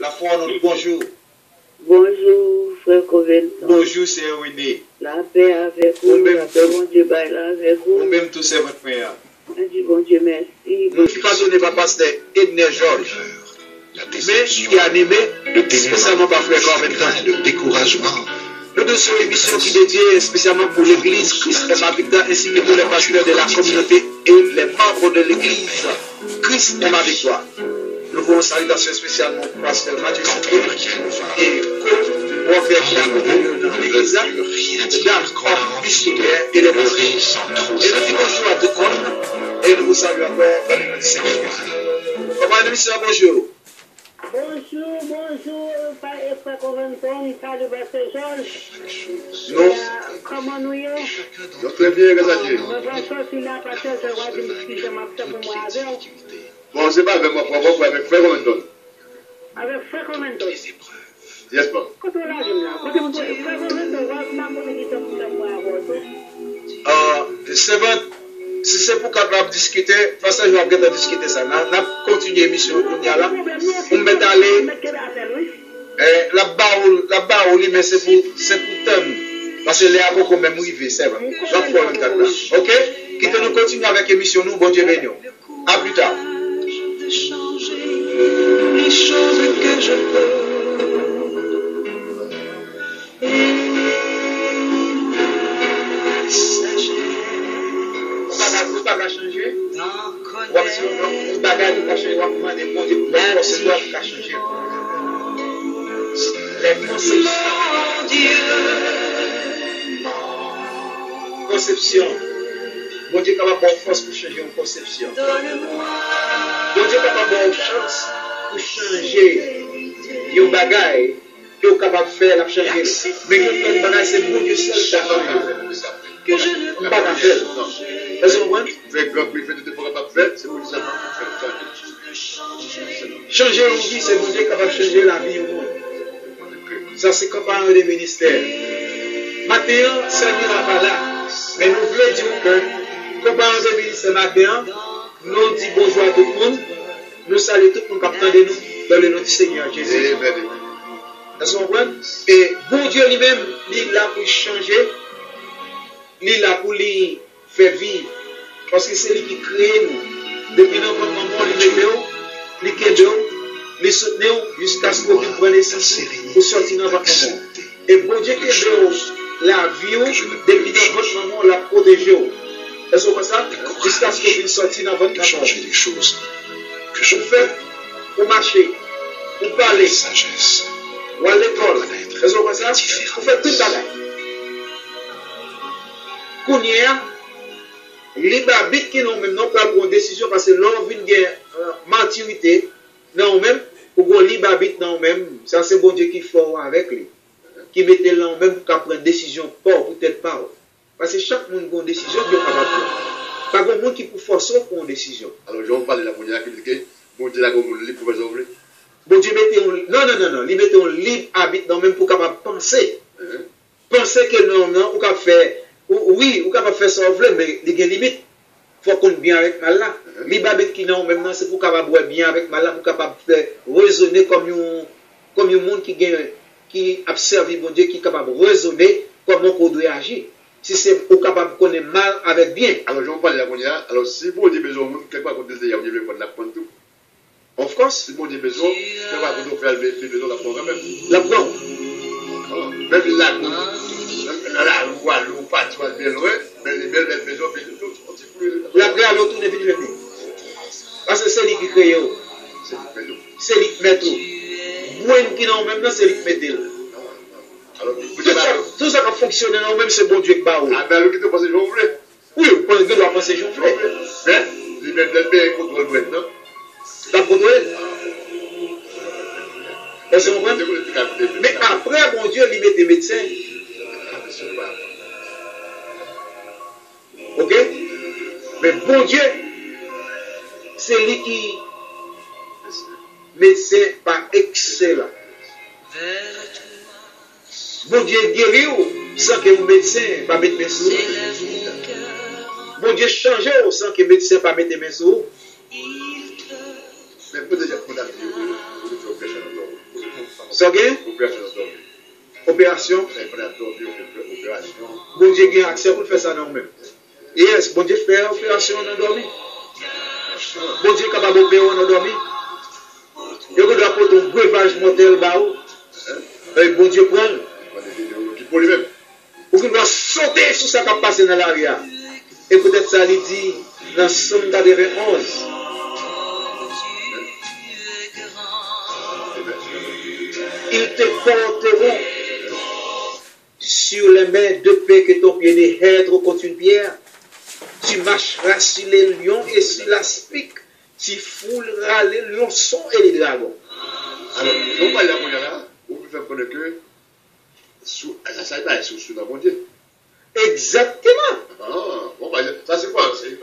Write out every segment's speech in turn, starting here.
La foi, notre bonjour. Bonjour, frère Covenant. Bonjour, c'est René. La paix avec vous. La paix, mon Dieu, là avec vous. On même tous c'est votre frère. On dit, bon Dieu, merci. Nous qui pas donné par pasteur Edner Georges, mais qui est animé spécialement par frère Covenant. Le découragement. Nous deux sommes une émission qui est dédiée spécialement pour l'église Christ est ma victoire, ainsi que pour les pasteurs de la communauté et les membres de l'église Christ est ma victoire. Nous voulons salutation spécialement au pasteur Mathieu Chouké et co-prophète de l'église, Jacques missionnaire et les pasteurs. Et nous disons bonjour à tout le monde et nous vous saluons encore dans le nom du Seigneur. Comment est-ce que bonjour? Bonjour, frère Covenant, salut, pasteur Georges. Non. Comment nous y est? Très bien, grâce à Dieu. Bon, c'est pas avec moi, pour avec frère Covenant. Avec frère Covenant. Yes, pas. Quand on l'a dit là, quand on dit frère Covenant, c'est vrai. Si c'est pour capable discuter, parce que je vais discuter ça. On a continué l'émission pour nous là. On met aller. La barre, mais c'est pour thème. Parce que les avocats quand même arrivés, c'est vrai. Ok? Qui nous continue avec l'émission, nous, bon Dieu béni. À plus tard. Les choses que je peux. Pas changer. Voici le bagage qui a changé. On va demander bon Dieu pour la procédure qui a changé. Les conception. Bon Dieu capable de force pour changer une conception. Bon Dieu capable de chance pour changer un bagage que vous êtes capable de faire la changer. Mais que le bagage c'est bon Dieu seul qui a que je ne peux pas faire. Est-ce que vous comprenez? Avec grand prix, faites de pas capable de faire, c'est pour ça que changer une vie, c'est bon Dieu capable de changer la vie au monde. Ça, c'est comparer des ministères. Maintenant, ça n'ira pas là. Mais nous voulons dire que, comparer des ministères maintenant, nous disons bonjour à tout le monde. Nous saluons tout le monde qui attend de nous dans le nom du Seigneur Jésus. Est-ce que vous comprenez? Et bon Dieu lui-même, il est là pour changer. Il est là pour lui faire vivre. Parce que c'est lui qui crée nous. Depuis notre moment, il met nous, il aide nous, il soutient nous jusqu'à ce que vous preniez naissance pour sortir dans votre monde. Et bon Dieu qui aide la vie, depuis notre moment, la protéger. Est-ce que vous comprenez ça? Jusqu'à ce que vous sortiez dans votre monde. Changer les choses que je fais pour marcher, pour parler, sagesse, ou à l'école. Est-ce que vous comprenez ça? Vous faites tout le bagage. Kounia, les babites qui n'ont même pas pris une décision parce que l'on vient de maturité, non même, pour qu'on les babites non même, ça c'est bon Dieu qui fait avec lui, qui mettait là même pour qu'on prenne une décision peut-être pas. Parce que chaque monde a une décision qui est capable de prendre. Pas de monde qui peut forcer pour une décision. Alors je vais parler de la première qui dit bon Dieu là comme le libre pour résolver. Bon Dieu mettez non, il mettait un libre habite non même pour capable penser. Penser que non, ou capable faire. Oui, ou capable faire ça, mais il y a une limite. Il faut qu'on bien avec mal là. Les babites qui n'ont même c'est pour capable boire bien avec mal là, pour capable faire raisonner comme un monde qui observe bon Dieu, qui est capable de raisonner comment on doit agir. Si c'est pour capable de connaître mal avec bien. Alors je vais parler de la première. Alors si bon Dieu besoin, quelque part qu'on désire, on veut la prendre tout. Of course. Si bon Dieu besoin, quelque part qu'on faire le besoin la prendre même. La prendre. Même là. Là, on voit l'eau pas, tu vas bien loin, mais les belles maisons, la prière à l'autre n'est plus venue. Parce que c'est lui qui crée. C'est lui qui met tout. Moi qui non, même c'est lui qui met tout. Tout ça qui fonctionne, non, même c'est bon Dieu qui bat. Ah, ben, alors qui te pense que je voulais? Oui, parce que je dois penser que je voulais. Mais, il met le bien contre le non? La contrôle. Mais après, mon Dieu, il met des médecins. Ok? Mais bon Dieu, c'est lui qui médecin par excellent. Bon Dieu guérit sans que le médecin ne mette mes sous. Bon Dieu change sans que le médecin ne mette mes sous. Mais peut-être pour la vie, Ça gagne? Opération, Opération. opération. Bon Dieu a accès pour faire ça nous-mêmes. Yes, bon Dieu fait opération dans dormi. Bon Dieu capable d'opérer dans dormi. Et vous doit porter un breuvage mortel là-haut. Et bon Dieu prend. Pour lui-même. Ou qu'il doit sauter sur ça qui a passé dans l'arrière. Et peut-être ça lui dit dans Somme 91. Ils te porteront sur les mains de paix que ton pied n'est être contre une pierre. Tu marcheras sur les lions et sur la spique. Tu fouleras les lionçons et les dragons. Alors, si on parle de la mondiale là, on peut faire connaître que ça va être sous la mondiale. Exactement. Ah, bon, ça c'est quoi? Ça c'est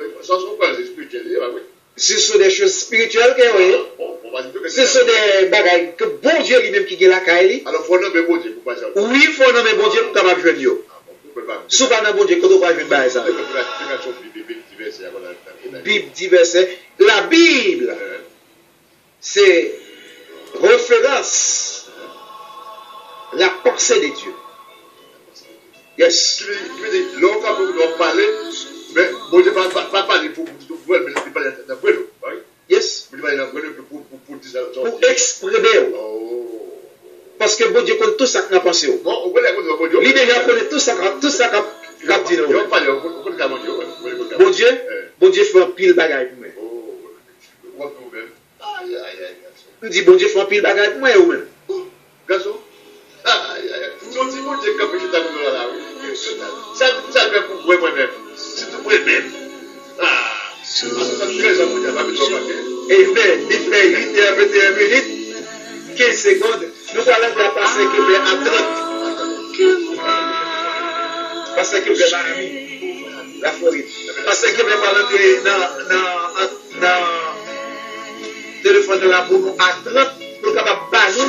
quoi? C'est spirituel, oui. Ce sont des choses spirituelles que oui. Ce sont des bagages que bon Dieu lui-même qui est la caille. Alors, il faut nommer bon Dieu pour pas ça. Oui, il faut nommer bon Dieu pour capable de jouer. Si pas bon Dieu, quand on va jouer ça. Bible diverse. La Bible, c'est référence la pensée de Dieu. Yes. Tu veux dire, l'homme doit parler, mais bon Dieu ne va pas parler pour mais il parle dans le yes. Il parle dans le pour dire ça. Pour exprimer. Parce que bon Dieu connaît tout ça qu'on a pensé. Bon, on connaît bon Dieu. L'idée connaît tout ça qu'a dit. Bon Dieu fait un pile bagaille pour moi. On dit bon Dieu fait un pile bagaille pour moi ou même. Garçon. Donc si bon Dieu capé ta goulou là, ça fait pour moi-même. C'est tout moi-même. Ça très important, pas besoin de et il fait 8 heures, 21 minutes, 15 secondes. Nous allons faire passer que vous à 30. Passer que vous à ami, la Floride. Passer que vous va rentrer dans le téléphone de la boue à 30 pour capable bailler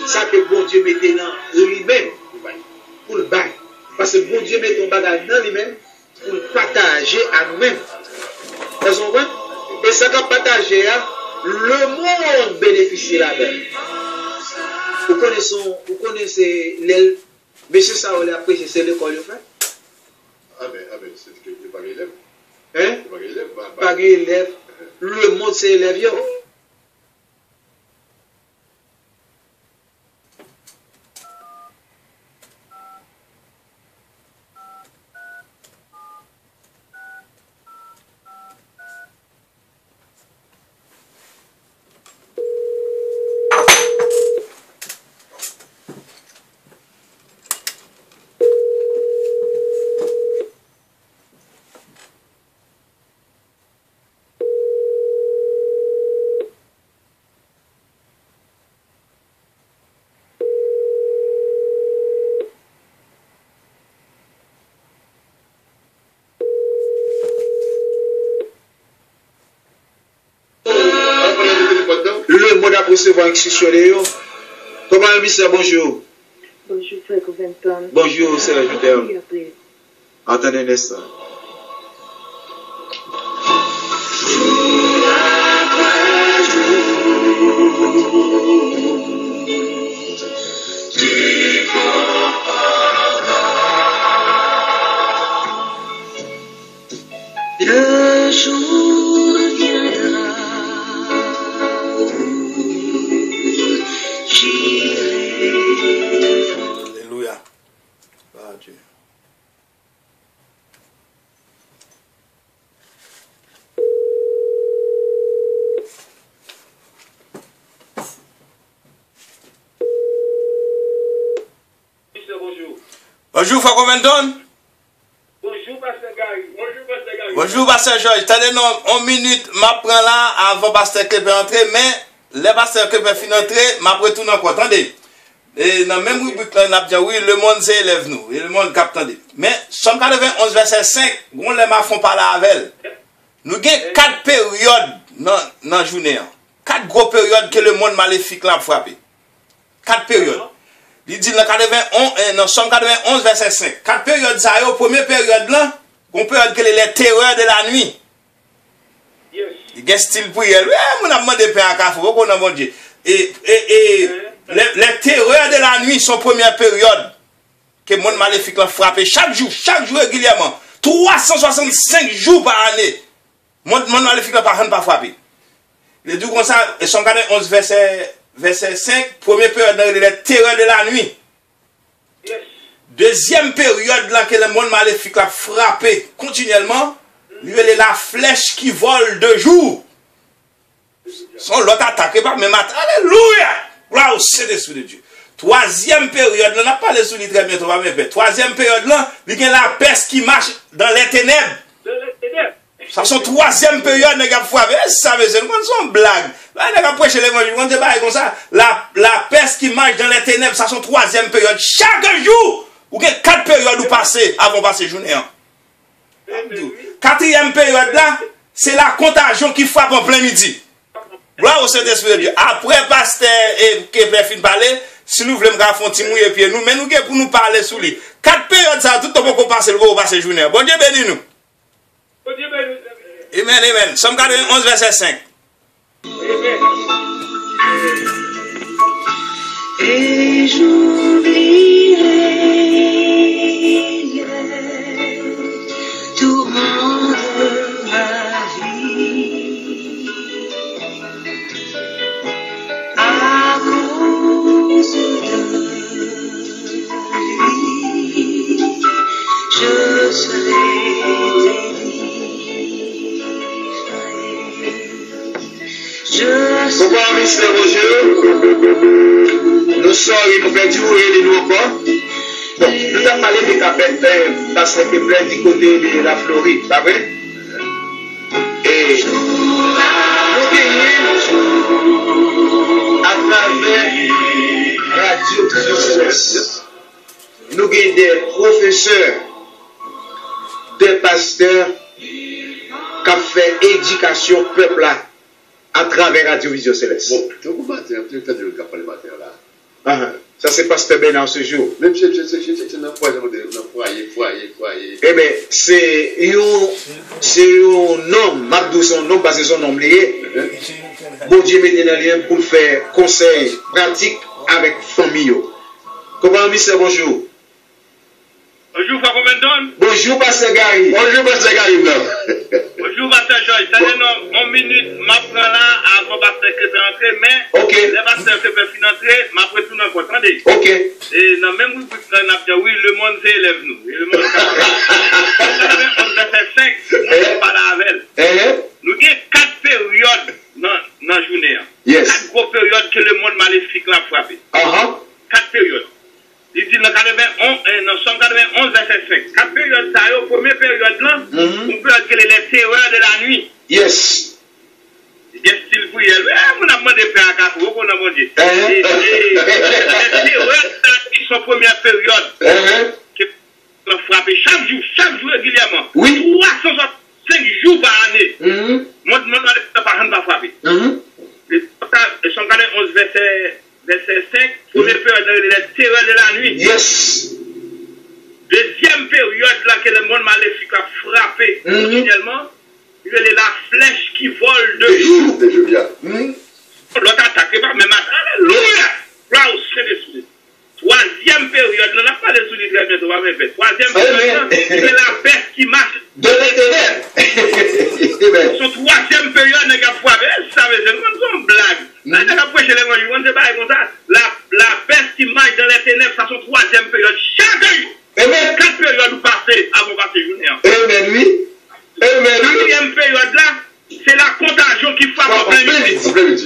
ça que bon Dieu mettait dans lui-même pour le bail. Parce que bon Dieu met ton bagage dans lui-même pour le partager à nous-mêmes. Et ça qu'on partage, le monde bénéficie là-dedans. Vous connaissez les messieurs ça on l'a prêché, c'est l'école fait. Ah ben, c'est pas élève. Hein? Pas élève. Le monde c'est élève. Le mot d'après-recevoir institutionnel. Comment le ministère, bonjour. Bonjour, frère Coventon. Bonjour, c'est la journée. Attendez un instant. Le jour viendra où j'irai. Alléluia. Ah, Dieu. Bonjour. Bonjour, Frère Comenton. Bonjour, Pasteur Gary. Bonjour, Pasteur Gary. Bonjour, Pasteur Georges. Tenez, non, une minute, m'apprends là avant Pasteur Clépin entrer, mais les Pasteur Clépin fin entrer, m'apprends tout encore. Attendez. Et dans le même rubrique, là, on a dit, oui, le monde c'est élève nous. Et le monde capte, attendez. Mais, Somme 91, verset 5, on les m'a font parler avec. Nous avons 4 périodes dans la journée. 4 gros périodes que le monde maléfique l'a frappé. 4 périodes. Il dit dans Somme 91, verset 5. 4 périodes, ça y est, première période là, on peut dire que les terreurs de la nuit. Il y a un style prière. Oui, on a demandé pain à café, on a mon Dieu. Et les terreurs nuit, son première période, que le monde maléfique l'a frappé chaque jour régulièrement. 365 jours par année. Le monde maléfique l'a pas frappé. Le dit comme ça, et son 11 verset 5, première période, les terreurs de la nuit. Deuxième période, là, que le monde maléfique l'a frappé continuellement, lui, elle est la flèche qui vole de jour. Son l'autre attaqué par même matin. Alléluia! Gloire au Saint-Esprit de Dieu. Troisième période, on n'a pas parlé sur lui très bientôt, troisième période là, il y a la peste qui marche dans les ténèbres. Ça son troisième période, les gars, ça veut dire, c'est une blague. Là, les gars, prêcher les mots, on dit comme ça, la peste qui marche dans les ténèbres, ça son troisième période. Chaque jour, ou il y a 4 périodes où passer avant passer journée. Quatrième période là, c'est la contagion qui frappe en plein midi. Gloire au Saint-Esprit de Dieu. Après, pasteur et Kepler fin parler, si nous voulons faire un petit mouille pied, nous, mais nous pour nous parler sur lui. 4 périodes, ça, tout le monde peut passer le beau passer journée. Bon Dieu bénis nous. Bon Dieu bénis nous. Amen, amen. Somme 91, verset 5. Et j'oublierai tourment de ma vie à cause de lui, je serai délivré. Pourquoi, mystère aux yeux, nous sommes et nous perdons et nous encore. Donc, nous avons parlé de Capet, parce que plein du côté de la Floride, pas vrai? Et nous gagnons à travers Radio Céleste. Nous gagnons des professeurs, des pasteurs qui ont fait éducation peuple là à travers Radio Vision Céleste. Bon, tu as parlé matin là. Ça c'est Pasteur Bénin ce jour. Même si c'est un foyer. Eh bien, c'est un homme, Mabdou son nom, basé son nom lié. Bon Dieu mettez dans lien pour faire conseil pratique avec famille. Comment monsieur, bonjour. Bonjour, Frère Comenton. Bonjour, Pasteur Gary. Bonjour, Pasteur Gary. Bonjour, Pasteur George. Ça y est, 1 minute, je prends là avant Pasteur qui peut entrer, mais ok. les pasteurs qui peuvent entrer, je retourne encore. Attendez. Ok. Et dans le même rubrique, on a dit oui, le monde s'élève nous. Et le monde on a fait 5, on pas là avec elle. Nous avons 4 périodes dans la journée. Yes. 4 gros périodes que le monde maléfique l'a frappé. 4 périodes. Il dit dans 191, verset 5. 4 périodes, ça y est, première période là, on peut appeler les terreurs de la nuit. Yes. Il y a style pour elle. On a demandé de faire un café, on a demandé. Les terreurs qui sont première période, qui ont frappé chaque jour régulièrement. Oui. 365 jours par année. Moi, je ne vais pas frapper. Et 191, verset 5, première période, les terreurs de la nuit. Yes. Deuxième période là que le monde maléfique a frappé continuellement, il est la flèche qui vole de jour. L'autre attaqué par même matin. Alléluia! Gloire au Saint-Esprit. Troisième période, on n'a pas de souliers très bientôt, on va même faire. Troisième période, il est la peste qui marche. De l'éternel. Son troisième période, les gars, ça veut dire, c'est une blague. Là, les gars, prêcher les mots, on ne sait pas comme ça. La peste qui marche dans les ténèbres, ça, son troisième période. Chaque jour. 4 périodes où passer avant passer journée. Amen, oui. Amen. Quatrième période là, c'est la contagion qui frappe en plein midi.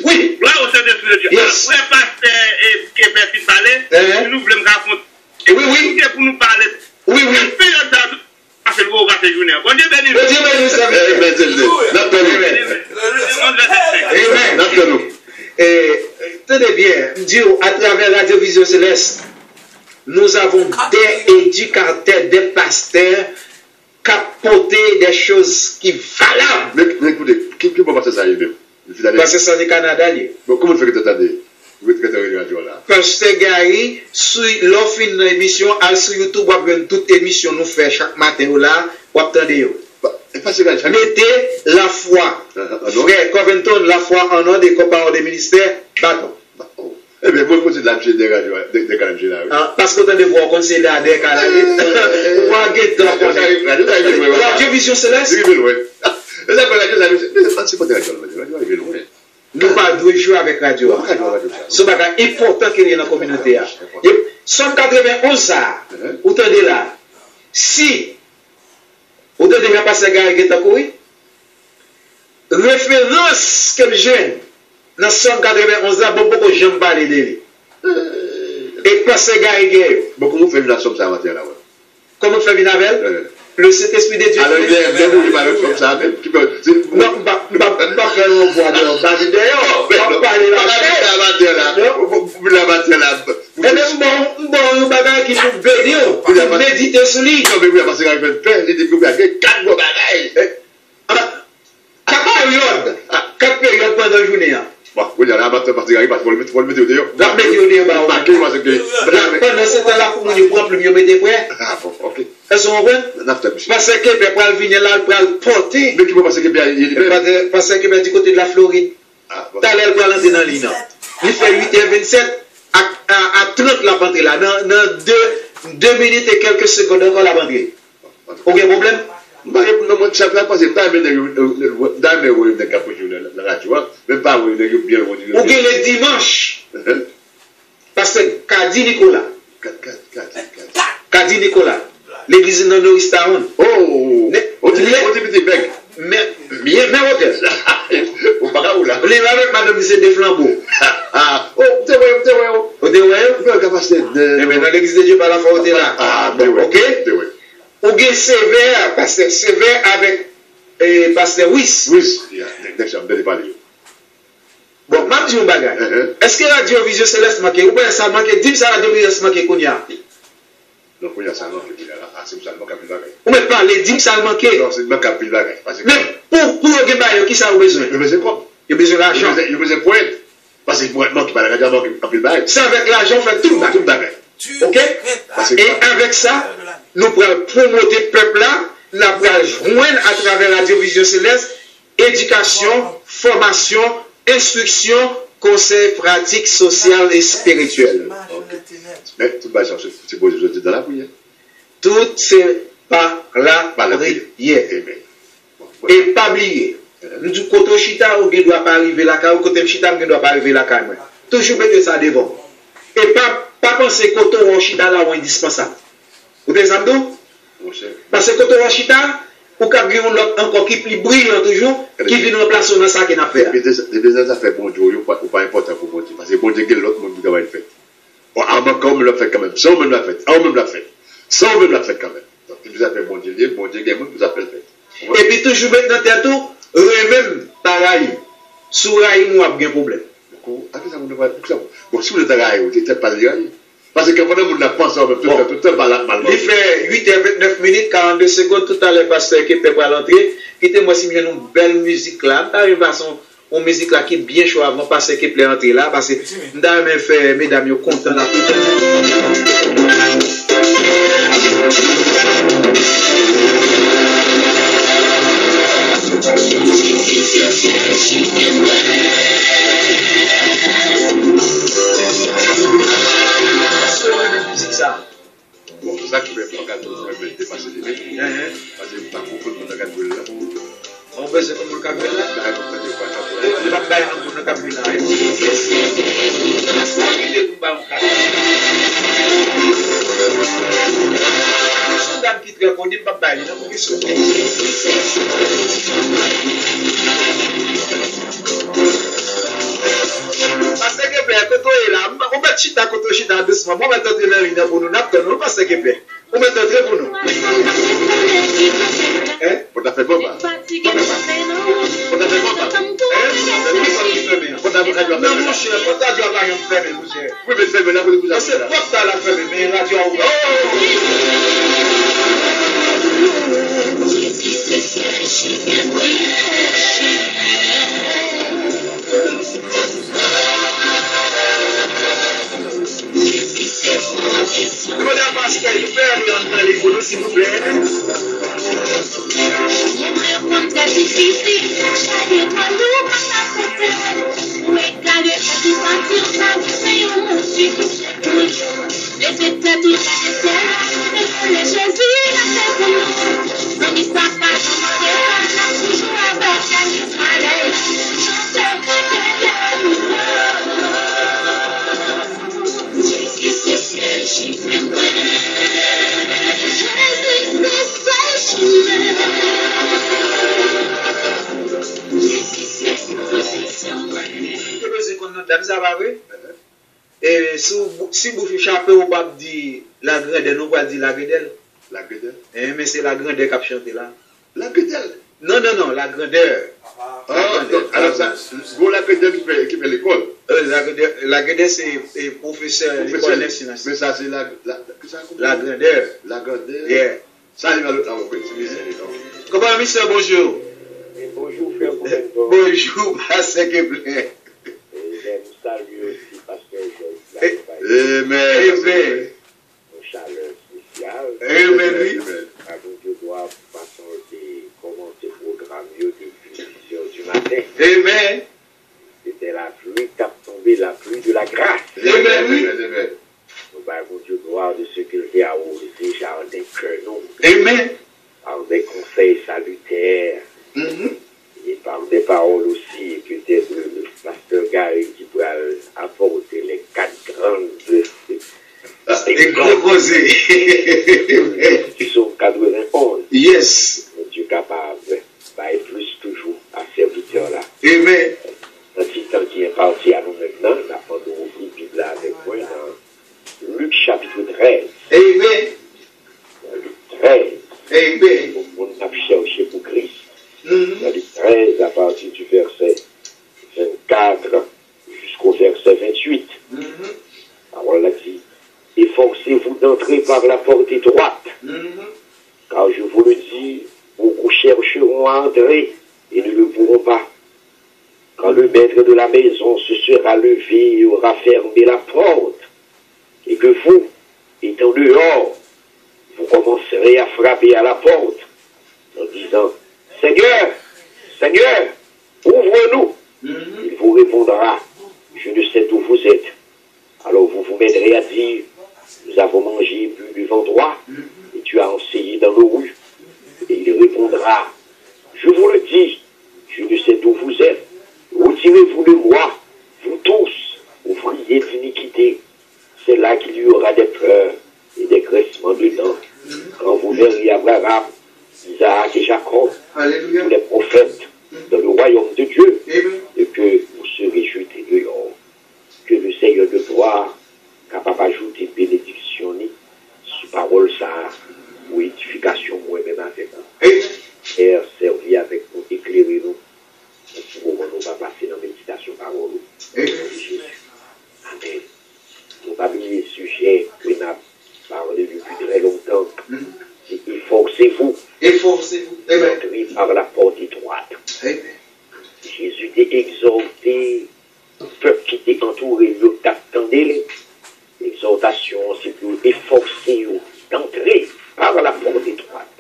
Oui. Là, au Saint-Esprit de Dieu. Yes. Après, pasteur et Québec qui parlait, nous voulons me raconter. Oui. Pour nous parler. Oui. Quelle période ça passer le beau passer journée. Bon Dieu béni. Bon Dieu béni, ça Amen. Et tenez bien, Dieu, à travers la Vision Céleste, nous avons des éducateurs, des pasteurs qui apportent des choses qui valables. Mais écoutez, qui peut passer ça même? Parce que c'est du Canada. Bon, comment vous faites attendre? Vous faites la radio là? Pasteur Gary, l'offre une émission, sur YouTube, vous avez toute émission nous fait chaque matin là, vous attendez. Mettez la foi. Frère Covington, la foi en nom des compagnons des ministères. D'accord. Eh bien, moi, c'est de la chaîne des radios, des canaux généraux. Parce que vous voir conseiller à des canaux. Radio Vision Céleste. Nous pas jouer avec radio. C'est un important qu'il y ait dans la communauté. Somme 91, ça, vous entendez là. Si vous entendez bien passer Gary Getakoui, référence que le jeune, dans Somme 91, là, beaucoup de gens parlent de lui. Et passer Gary Getakoui. Beaucoup de gens font la somme ça matin là. Comment fait Vinavel? Le Saint-Esprit de Dieu. Alors, il est comme ça même. Non, pas faire un voix de d'ailleurs. On parler là. Et même bon, bagage qui faut bénir, pour méditer sur lui. Non, mais oui, parce qu'il y a un père, il dit qu'il y a 4 beaux bagages. 4 périodes pendant la journée. Bon, oui, il y a un matin particulier parce qu'il faut le mettre au dehors. La mettre au dehors, pendant ce temps-là, pour nous prendre le mieux mettre prêt. Ah, bon, ok. Est-ce qu'on comprend? Parce que peut pas venir là, pour le porter. Mais qui peut passer que bien, parce que bien du côté de la Floride. T'as l'air pour l'entrer dans l'île. Il fait 8h27 à 30 la rentrée là. Dans 2 minutes et quelques secondes encore la rentrée. Aucun problème? Non, moi, ça fait passer dans mes capuchons de la radio, même pas bien ou bien le dimanche. Parce que Kadi Nicolas. Kadi Nicolas. L'église de Norris Town. Oh! On dit petit bec. Mais hôtel. Au Bagaou là. Les avec madame c'est des flambeaux. Ah! Oh, t'es ouais. Oh, t'es ouais? Mais dans l'église de Dieu, par la fois, t'es là. Ah, ben ouais. Ok? Ou bien sévère, pasteur sévère avec pasteur Wiss. Wiss, il parler. Bon, ma dis un bagage. Est-ce que Radio Vision Céleste manque? Ou bien ça manque? Dis ça Radio Vision Céleste manque qu'on y a. Non, qu'on y a ça manque. Ah, c'est ça manque à plus bagage. Ou même parler, dis ça manque. Non, c'est manque à plus bagage. Mais pour le débat, qui ça a besoin? Il a besoin quoi? Il a besoin d'argent. Il a besoin de pointe. Parce que moi, qui parle de radio manque à plus bagage. C'est avec l'argent, on fait tout le bagage. Ok? Et avec ça, nous pourrons promouvoir le peuple là, nous pourrons joindre à travers Radio Vision Céleste, éducation, formation, instruction, conseil pratique, social et spirituel. Mais tout le monde, c'est beau, je dis dans la prière. Tout c'est par la prière. Et pas oublier. Nous disons que côté chita, on ne doit pas arriver là, côté chita, on ne doit pas arriver là. Toujours mettre ça devant. Et pas penser que côté chita là, est indispensable. Vous avez ça? Parce que côté chita, ou qu'il y a encore qui plus brillant toujours, qui vient remplacer dans ça qu'il a fait. Les business a fait bon Dieu, ou pas important pour bon Dieu. Parce que bon Dieu, l'autre monde qui va le faire. Quand on l'a fait quand même. Ça, on même l'a fait. On même l'a fait. Ça, on même l'a fait quand même. Donc, il vous a fait bon Dieu, il vous a fait le fait. Et puis, toujours mettre dans tête tout, même pareil. Sous raï, nous avons un problème. Bon, si vous êtes à raï, vous n'êtes pas à raï. Parce que pendant que vous n'avez pas pensé en même temps, tout le temps mal. Il fait 8h29 minutes, 42 secondes, tout à l'heure, pasteur qui peut pas l'entrée. Quittez-moi si vous avez une belle musique là. T'arrives à une musique là qui est bien chouette avant pasteur qui peut entrer là. Parce que nous avons fait, mesdames, vous content là. Bon, c'est ça qui fait que dépasser les limites. Parce que pas beaucoup de monde a gagné là. On peut se faire comme le camion là. Il va pas y avoir de camion là. Son dame qui très connu, pas bailler, non, pour qu'il parce que quand on est là, on va chita quand on chita doucement, on va t'entrer dans l'île pour nous, nous parce que on va t'entrer pour nous. Hein? On t'a fait bon, bah. On t'a fait bon, bah. Hein? Non, mon cher, on t'a dit à rien faire, mon cher. Oui, mais c'est là, vous avez c'est pas ça la faire, mais radio. Demandez à Pascal de faire dans les photos, s'il vous plaît. Et si vous échappez au pape dit la grandeur, nous pas dire la grandeur. La grandeur. Mais c'est la grandeur qui a chanté là. La grandeur. Non, la grandeur. Alors ça, vous la grandeur qui fait l'école. La grandeur c'est professeur l'école nationale. Mais ça c'est la grandeur. La grandeur. Yeah. Ça il va l'autre après. Comment monsieur, bonjour. Bonjour frère. Bonjour, pasteur Keblin. Salut aussi, pasteur Joyce. Amen. Chaleur spéciale. Amen, oui. À Dieu doit façon de commencer le programme depuis 6h du matin. Amen. C'était la pluie qui a tombé, la pluie de la grâce. Amen, oui. Nous avons Dieu gloire de ce qu'il fait à vous déjà des cœurs nous. Amen. Par des conseils salutaires. Et par des paroles aussi, peut-être le pasteur Gary qui pourra apporter les 4 grandes exposés qui sont 91. Yes. Dieu capable, et plus toujours à serviteur là. Amen. Un petit temps qui est parti à nous maintenant, la fin de ouvrir la Bible avec moi dans Luc chapitre 13. Amen. Luc 13. Amen. On a cherché pour Christ. Dans Luc 13, à partir du verset 24 jusqu'au verset 28. Alors là dit, efforcez-vous d'entrer par la porte étroite, car je vous le dis, beaucoup chercheront à entrer et ne le pourront pas. Quand le maître de la maison se sera levé et aura fermé la porte, et que vous, étant dehors, vous commencerez à frapper à la porte, en disant, Seigneur, Seigneur, ouvre-nous. Il vous répondra, je ne sais d'où vous êtes. Alors vous vous mettrez à dire, nous avons mangé et bu devant toi, et tu as enseigné dans nos rues. Et il répondra, je vous le dis, je ne sais d'où vous êtes. Retirez-vous de moi, vous tous, ouvriers d'iniquité. C'est là qu'il y aura des pleurs et des graissements de dents. Quand vous verrez Abraham, Isaac et Jacob, Alléluia. tous les prophètes dans le royaume de Dieu, Amen. et que vous serez jetés dehors. Que le Seigneur de gloire, capable d'ajouter bénédiction, sous parole ça, ou édification, moi-même avec vous. Amen. Père, servi avec nous, éclairez-nous. En ce moment, nous va passer dans la méditation parole. Amen. Jésus. Amen. Nous pas oublier le sujet que nous avons parlé depuis très longtemps. C'est efforcez-vous. Efforcez-vous. Amen. Entrez par la porte étroite. Amen. Jésus t'a exhorté, peuple qui t'est entouré, nous t'attendait. L'exhortation, c'est pour efforcer d'entrer par la porte étroite.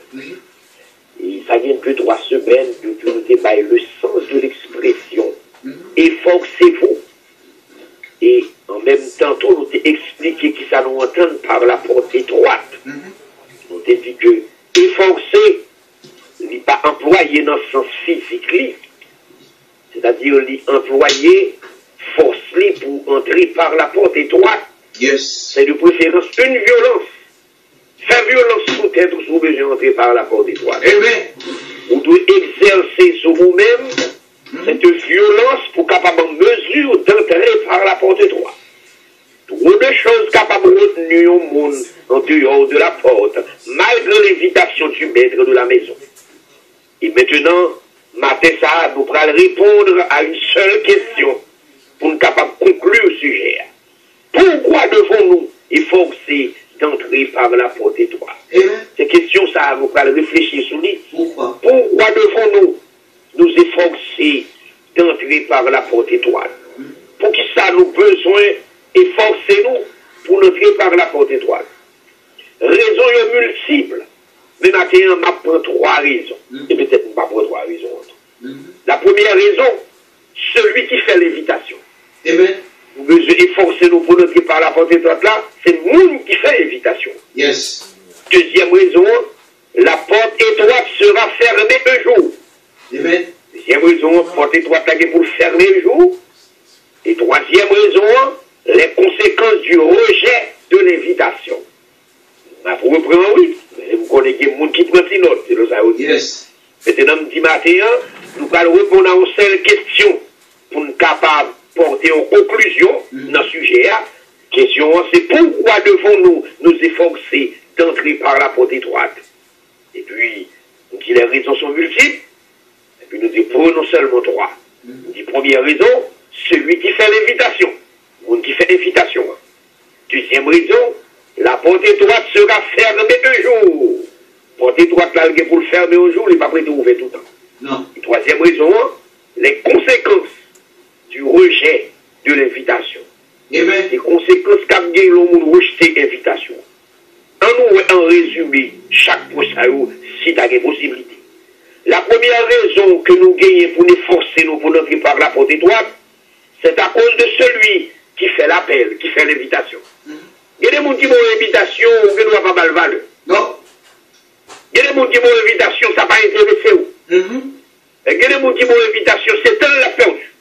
Et ça vient de 3 semaines que nous débattons le sens de l'expression. Efforcez-vous. Et en même temps, nous t'ai expliqué qui ça nous entend par la porte étroite. On t'a dit que efforcer, n'est pas employé dans le sens physique, c'est-à-dire employer force pour entrer par la porte étroite. Yes. C'est de préférence une violence. Faire violence sous tête ou sous besoin d'entrer par la porte étroite. Amen. Vous devez exercer sur vous-même cette violence pour capable en mesure d'entrer par la porte étroite. Trop de choses capables de retenir au monde en dehors de la porte, malgré l'invitation du maître de la maison. Et maintenant, matin ça, nous pourrons répondre à une seule question pour nous capable de conclure le sujet. Pourquoi devons-nous efforcer d'entrer par la porte étroite? Ces questions, ça, nous pourrons réfléchir sur lui. Pourquoi devons-nous nous efforcer d'entrer par la porte étroite? Pour qui ça nous besoin efforcer-nous pour entrer par la porte étroite? Raisons multiples. Mais maintenant, je prends 3 raisons. Et peut-être je ne pas prendre 3 raisons. La première raison, celui qui fait l'invitation. Amen. nous besoin efforcer nous pour entrer par la porte étroite là, c'est le monde qui fait invitation. Yes. Deuxième raison, la porte étroite sera fermée un jour. Amen. Deuxième raison, la porte étroite là est pour fermer un jour. Et troisième raison, les conséquences du rejet de l'invitation. Pour reprendre, oui, vous connaissez des gens qui prennent des notes, c'est le ça aussi. Yes. Maintenant, dit matin, nous allons répondre à une seule question pour nous capables de porter en conclusion dans ce sujet. Question, c'est pourquoi devons-nous nous efforcer d'entrer par la porte étroite? Et puis, on dit les raisons sont multiples. Et puis nous disons prenons seulement trois. On dit première raison, celui qui fait l'invitation. On qui fait l'invitation. Deuxième raison, la porte étroite sera fermée un jour. Porte étroite là, pour le fermer un jour, il n'est pas prêt de ouvrir tout le temps. Non. Et troisième raison, les conséquences du rejet de l'invitation. Amen. Les conséquences qu'a gagné l'homme rejeter l'invitation. En résumé, chaque procès, si tu as des possibilités. La première raison que nous gagnons pour nous forcer nous pour entrer par la porte étroite, c'est à cause de celui qui fait l'appel, qui fait l'invitation. Il y a des gens qui ont l'invitation, qui ne doivent pas mal valeur. Non. Il y a des gens qui ont l'invitation, ça n'a pas intéressé. Il y a des gens qui ont l'invitation, c'est un la perdu.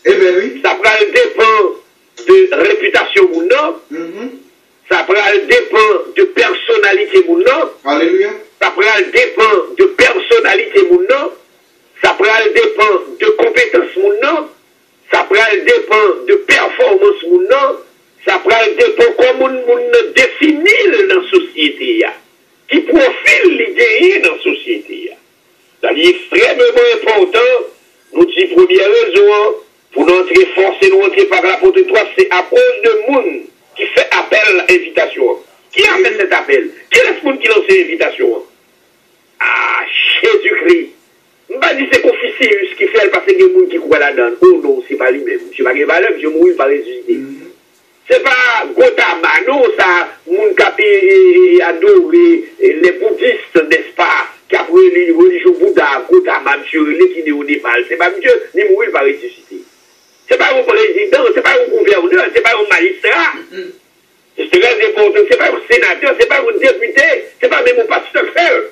Eh bien oui. Ça dépend de réputation ou non. Ça dépend de personnalité ou non. Alléluia. Ça dépend de personnalité ou non. Ça dépend de compétence ou non. Ça dépend de performance ou non. Ça dépend comment on définit dans la société. Qui profile l'idée dans la société. C'est extrêmement important. Nous disons première raison pour nous entrer forcer nous entrer par la porte étroite, c'est à cause de monde qui fait appel à l'invitation. Qui a fait cet appel? Qui est ce monde qui lance l'invitation? Ah, Jésus-Christ. Je ne vais pas dire que c'est Confucius qui fait parce qu'il y a des gens qui croient là-dedans. Oh non, c'est pas lui-même. Je ne sais pas quelle valeur, je mourrai par ressusciter. Ce n'est pas Gautama, non, ça, mon capé adoré, les bouddhistes, n'est-ce pas, qui a pris les religions Bouddha, Gautama, monsieur, qui est au Népal. Ce n'est pas monsieur, ni mourir par ressusciter. Ce n'est pas un président, ce n'est pas un gouverneur, ce n'est pas un magistrat. C'est très important, ce n'est pas un sénateur, ce n'est pas un député, ce n'est pas même un pasteur frère.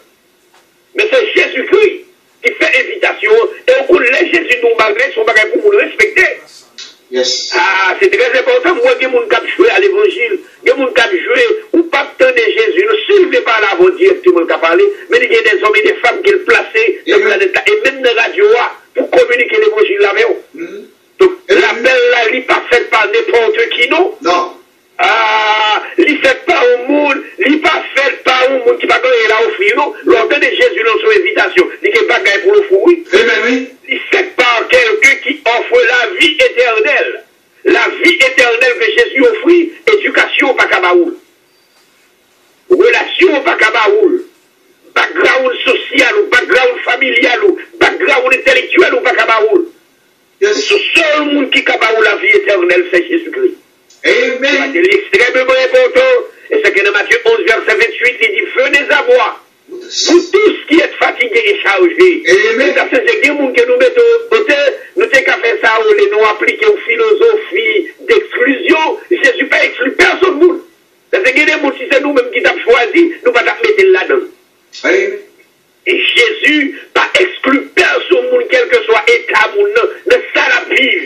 Mais c'est Jésus-Christ qui fait invitation, et au coup, les Jésus nous malgré son bagage pour nous respecter. Yes. Ah, c'est très important. Moi, il y a des gens qui jouent à l'évangile, il y a des gens qui jouent, ou pas tant de Jésus, ne suivez pas la voix directement qui a parlé, mais il y a des hommes et des femmes qui le placent dans la planète, et même dans la radio, pour communiquer l'évangile là-bas. Donc, l'appel là, il n'est pas fait par n'importe qui, non? Non. Ah, il n'est fait pas au monde, il n'est pas fait par un monde qui va gagner là offrir, non? L'ordre de Jésus dans son invitation, il n'est pas gagné pour le fou, oui. Eh bien oui. Il est fait par quelqu'un qui offre la vie éternelle. La vie éternelle que Jésus offrit, éducation pas Kabaoul. Relation pas Kabaoul. Background social ou background familial ou background intellectuel ou pas Kabaoul. Yes. Ce seul monde qui Kabaoul la vie éternelle, c'est Jésus-Christ. Amen. C'est extrêmement important. Et c'est que dans Matthieu 11, verset 28, il dit, venez à moi. Vous tous qui êtes fatigués et chargés. Amen. Ça, c'est des gens que nous mettons au côté. Nous avons qu'à faire ça, nous appliquer une philosophie d'exclusion. Jésus pas exclu personne. C'est des gens si c'est nous-mêmes qui t'avons choisi, nous ne pas mettre là-dedans. Amen. Et Jésus pas exclu personne, quel que soit état, de ça la pire.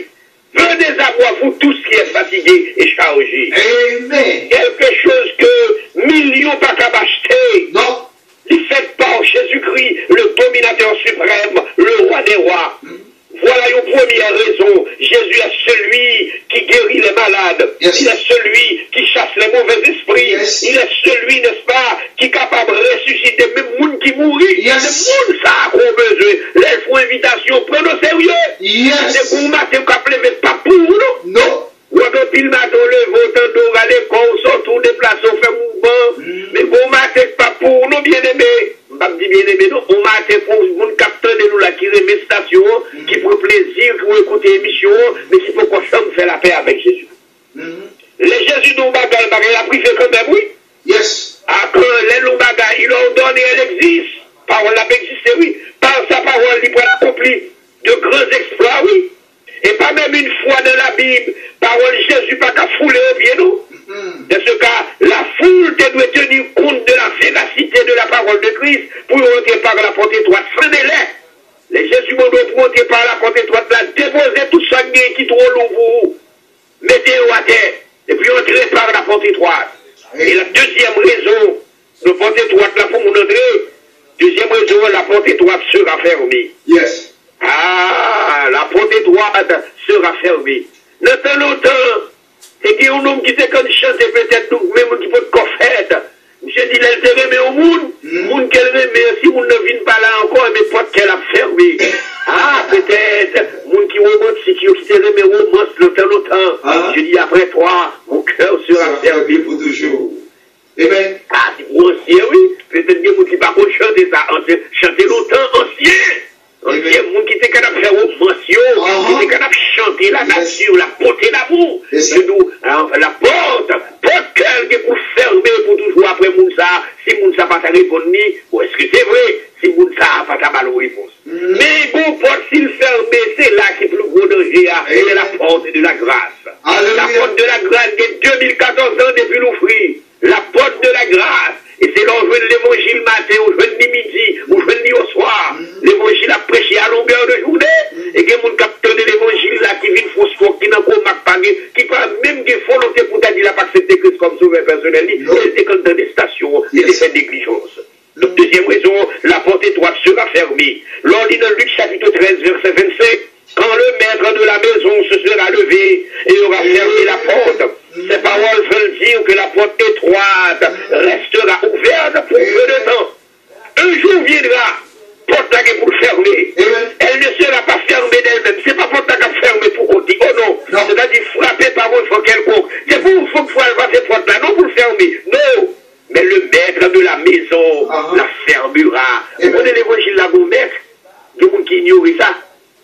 Venez à moi, vous tous qui êtes fatigués et chargés. Amen. Quelque chose que millions pas qu'à acheter. Non. Il fait par Jésus-Christ, le dominateur suprême, le roi des rois. Voilà une première raison. Jésus est celui qui guérit les malades. Yes. Il est celui qui chasse les mauvais esprits. Yes. Il est celui, n'est-ce pas, qui est capable de ressusciter même monde qui mourit. Yes. C'est monde ça qu'on a besoin. Les font invitation, prenez au sérieux. Yes. C'est pour matin qu'on ne pas pour nous. Non. Ou alors, pile matin, le vote, on va l'école, on sort, on déplace, on fait mouvement. Mais bon matin, pas pour nous, bien-aimés. Je ne dis bien-aimés, non. On matin pour nous, capteur de nous, là, qui remet station, qui prend plaisir, qui écoute l'émission, mais qui peut qu'on faire la paix avec Jésus. Les Jésus nous bagaille, il a privé quand même, oui. Yes. Après, les loups bagaille, il a donné, elle existe. Parole n'a pas existé, oui. Par sa parole, il peut accomplir de grands exploits, oui. Et pas même une fois dans la Bible, parole Jésus étroite, sans délai. Les Jésus m'ont pour monter par la porte étroite là, déposer tout ça qui trop lourd pour vous. Mettez-le à terre. Et puis entrez par la porte étroite. Et la deuxième raison, la porte étroite là pour mon entrer, deuxième raison, la porte étroite sera fermée. Yes. Ah, la porte étroite sera fermée. Longtemps, et qu'il y a un homme qui sait quand chante, peut-être nous-mêmes qui peut faire. Je dis, l'intérêt au monde, monde qu'elle remet, si monde ne vient pas là encore, mais porte qu'elle a fermée. Ah, peut-être, monde qui romantique, qui s'est remet romance longtemps. Je dis, après toi, mon cœur sera fermé pour toujours. Amen. Ah, c'est pour ancien, oui. Peut-être que vous qui pas chanter ça, chanter longtemps, ancien. Ancien, monde qui était capable de faire romance, qui était capable de chanter la nature, la beauté, l'amour. La porte qu'elle pour fermer pour toujours après Mounsa, si Mounsa pas ta réponse, ou est-ce que c'est vrai, si Mounsa pas ta mal réponse. Mais bon, porte s'il ferme, c'est là qui est le plus gros danger, c'est la porte de la grâce. La porte de la grâce, il y a 2014 ans depuis l'ouvrir. La porte de la grâce. Et c'est là où je veux l'évangile matin, où je veux le midi, où je veux le au soir. L'évangile a prêché à longueur de journée. Et il y a des gens qui captent de l'évangile là, qui vient fausse, qui n'a pas qui pas même des volontés pour dire la pas accepter Christ comme sauveur personnel. Et c'est quand dans des stations, et c'est négligence. Donc, deuxième raison, la porte étroite sera fermée. Lors de Luc chapitre 13, verset 25, quand le maître de la maison se sera levé et aura fermé la porte, ces paroles veulent dire que la porte étroite restera ouverte pour peu de temps. Un jour viendra, porte là pour le fermer. Elle ne sera pas fermée d'elle-même. C'est pas porte là fermée pour côté. Oh non. C'est-à-dire frappée par une fois quelconque. C'est pour une fois elle va cette porte là, non pour le fermer. Non. Mais le maître de la maison la fermera. Vous connaissez l'évangile là, mon maître? Il y a des gens qui ignorent ça.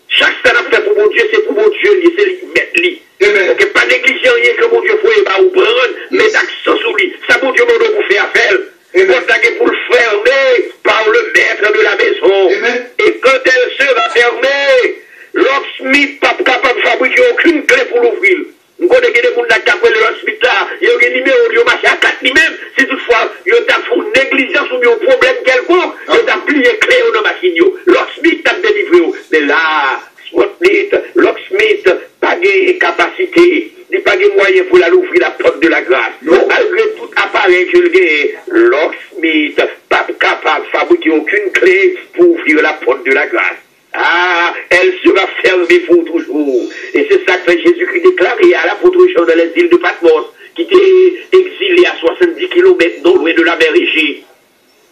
Chaque ça n'a fait pour mon Dieu, c'est pour mon Dieu, c'est lui mettre lui. Donc, pas négliger rien que mon Dieu faut pas ou prendre, mais d'accent sur lui. Ça, mon Dieu, mon Dieu, pour faire appel. Pour le fermer par le maître de la maison. Et quand elle sera fermée, locksmith pas capable de fabriquer aucune clé pour l'ouvrir. Nous connaissons des gens qui ont le locksmith là, il y a un numéro, il y a marché à 4 lui-même. Si toutefois, il y a une négligence ou un problème quelconque, il y a plié clé dans la machine. Locksmith t'a délivré. Mais là, locksmith, pas de capacité, il n'y a pas de moyen pour l'ouvrir la porte de la grâce. Malgré tout appareil que le locksmith, pas capable de fabriquer aucune clé pour ouvrir la porte de la grâce. Ah, elle sera fermée pour toujours. Et c'est ça que Jésus-Christ déclaré à l'apôtre Jean dans les îles de Patmos, qui était exilé à 70 km non loin de la mer Égée.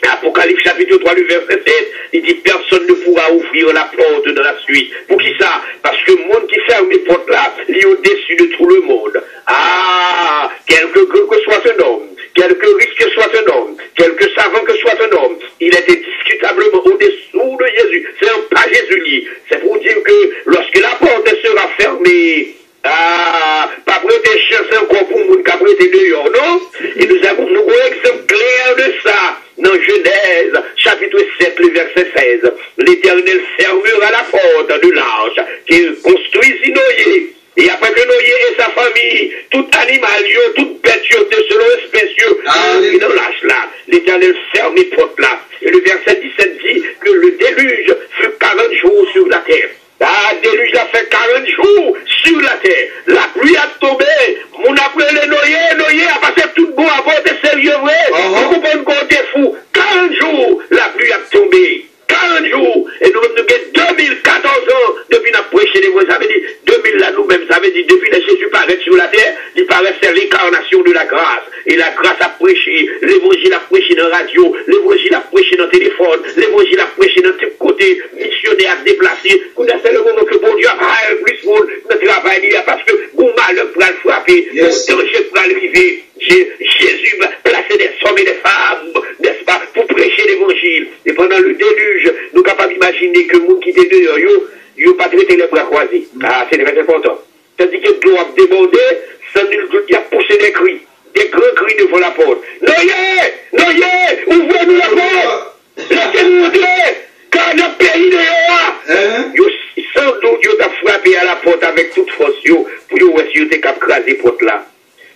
Apocalypse chapitre 3, le verset 7, il dit personne ne pourra ouvrir la porte de la suite. Pour qui ça? Parce que le monde qui ferme les portes là, il est au-dessus de tout le monde. Ah, quelque que soit un homme, quelque riche que soit un homme, quelque savant que soit un homme, il est indiscutablement au-dessous de Jésus. C'est un pas Jésus. C'est pour dire que lorsque la porte sera fermée, pas prêter chance encore pour le monde qui a prêté dehors, non? Et nous avons un exemple clair de ça. Dans Genèse, chapitre 7, le verset 16, l'Éternel fermera la porte de l'arche qu'il construisit Noé. Et après que Noé et sa famille, tout animal, toute bête, selon espèce, dans l'arche là, l'Éternel ferme les portes là. Et le verset 17 dit que le déluge fut 40 jours sur la terre. Le déluge a fait 40 jours sur la terre. La pluie a tombé. Mon après le Noé a passé tout bon à bord de sérieux vrai. Vous comprenez qu'on était fou. 40 jours, la pluie a tombé. 40 jours. Et nous avons 2014 ans depuis notre prêché. Ça veut dire 2000 là nous-mêmes. Ça veut dire depuis que Jésus paraît sur la terre, il paraît faire l'incarnation de la grâce. Et la grâce a prêché. L'évangile a prêché dans la radio. L'évangile a prêché dans le téléphone. L'évangile a prêché dans tous côtés. Missionnaire déplacé. C'est le moment que bon Dieu a plus pour le travail. Parce que bon malheur pour le frapper. Bon danger pour l'arriver. Jésus va placer des hommes et des femmes, n'est-ce pas, pour prêcher l'évangile. Et pendant le déluge, nous sommes capables d'imaginer que le monde qui était dehors, ils n'ont pas traité les bras croisés. Ah, c'est très important. C'est-à-dire que l'eau a débordé, sans nul doute, il a poussé des cris, des grands cris devant la porte. Noyé, ouvrez-nous la porte, laissez-nous entrer, car notre pays dehors. Sans doute, ils ont frappé à la porte avec toute force, pour essayer de craser la porte là.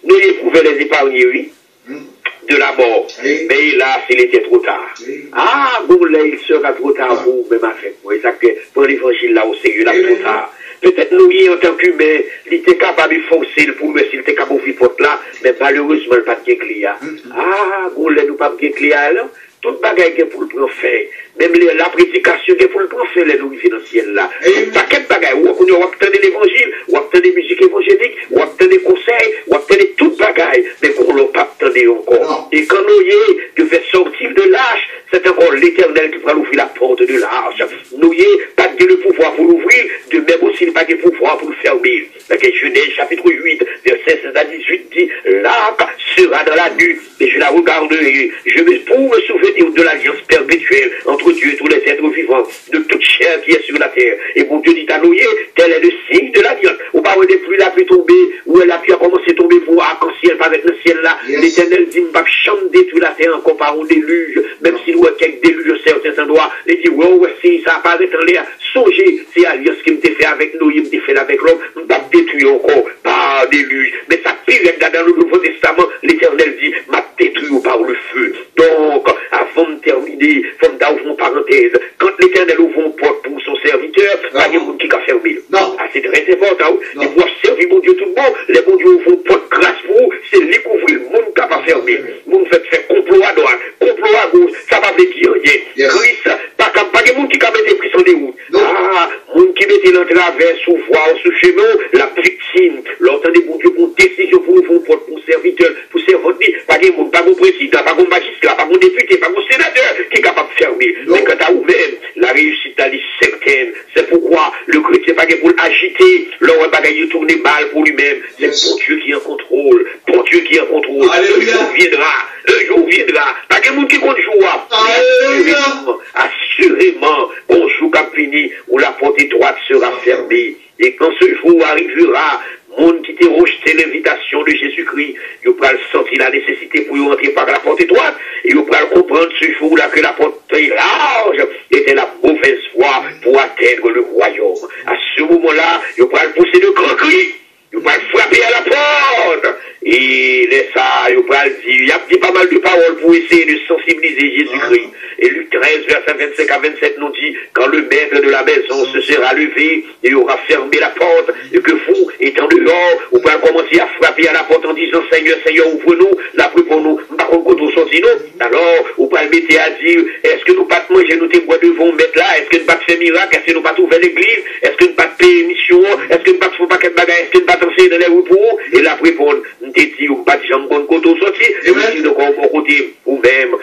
Nous éprouver les épargnés, oui, de la mort. Mais là, s'il était trop tard. Ah, bon, là, il sera trop tard pour même avec moi. C'est que pour l'évangile là au sérieux, là, trop tard. Peut-être nous, en tant qu'humains, il était capable de forcer pour nous, s'il était capable de faire porte là, mais malheureusement, il n'y a pas de client. Ah, bon, là, nous pas de client là. Toute bagaille pour le prendre fait. Même la prédication pour le prendre fait, les nourris financières là. Paquet de bagaille. Ou on obtient l'évangile, ou obtient des musiques évangéliques, ou obtient des conseils, ou obtient toute bagaille. Mais qu'on l'a pas obtenu encore. Et quand nous y de faire sortir de l'âge, c'est encore l'Éternel qui va ouvrir la porte de l'âge. Nous y pas de le pouvoir pour l'ouvrir, de même aussi pas de pouvoir pour le fermer. La Genèse chapitre 8, verset 16 à 18 dit, l'arc sera dans la nuit, et je la regarderai. Je vais pour me souvenir de l'alliance perpétuelle entre Dieu et tous les êtres vivants, de toute chair qui est sur la terre. Et mon Dieu dit à Noé, tel est le signe de l'alliance. Au bas où depuis la pluie tombée, où elle a pu commencer à tomber pour arc-en-ciel, pas avec le ciel là. L'Éternel dit, pas chambre détruire la terre encore par un déluge, même s'il y a quelques déluges à certains endroits. Il dit, ouais, si ça apparaît en l'air, songez, c'est l'alliance qui me fait avec Noé, me fait avec l'homme, pas détruire encore par déluge. Mais ça pire dans le Nouveau Testament, l'Éternel dit, m'a détruit par le feu. Donc, avant de terminer, il faut ouvrir une parenthèse. Quand l'Éternel ouvre une porte pour son serviteur, pas de monde qui a fermé. Non. Ah, c'est très important. Et pour servir mon Dieu tout le monde, les bons Dieu ouvrent une porte grâce pour vous, c'est découvrir le monde qui n'a pas fermé. Le monde fait faire complot à droite, complot à gauche, ça va vous dire rien. Christ, pas de monde qui a mis des prisons des routes. Ah, monde qui mettait l'entravers sous voie, sous chemin, la victime. L'entendez bon Dieu pour décision pour ouvrir une porte pour serviteur, pour serviteur, pas de monde, pas de président, pas de magistrat, pas de député, pas de sénateur qui est capable de fermer. Mais quand tu as ouvert, la réussite est certaine. C'est pourquoi le chrétien n'est pas pour l'agiter, leur bagaille tourner mal pour lui-même. C'est bon Dieu qui est en contrôle. Bon Dieu qui est en contrôle. Un jour viendra. Pas de monde qui compte jouer. Assurément, un jour qui a fini, où la porte étroite sera fermée. Et quand ce jour arrivera, monde qui t'a rejeté l'invitation de Jésus-Christ, il pourra sentir la nécessité pour y rentrer par la porte étroite, et il pourra comprendre ce jour-là que la porte large était la mauvaise voie pour atteindre le royaume. À ce moment-là, il pourra pousser de grands cris, il pourra frapper à la porte, et laisse ça, il pourra dire, il y a dit pas mal de paroles pour essayer de sensibiliser Jésus-Christ. Et Luc 13, verset 25 à 27 nous dit, quand le maître de la maison se sera levé, il aura fermé la porte, et que vous, étant dehors, vous pouvez commencer à frapper à la porte en disant, Seigneur, Seigneur, ouvre-nous, la pluie pour nous, par contre, quand on sortit nous, alors, vous pouvez le mettre à dire, est-ce que nous pas manger, nous témoins devons mettre là, est-ce que nous pas faire miracle, est-ce que nous pas ouvrir l'église, est-ce que nous pas payer mission, est-ce que nous pas faire paquet de bagages, est-ce que nous pas danser dans les rues pour, et là, répondre, nous te dit, ou pas de jambon, quand on sortit, et vous dites, donc, on côté, vous-même,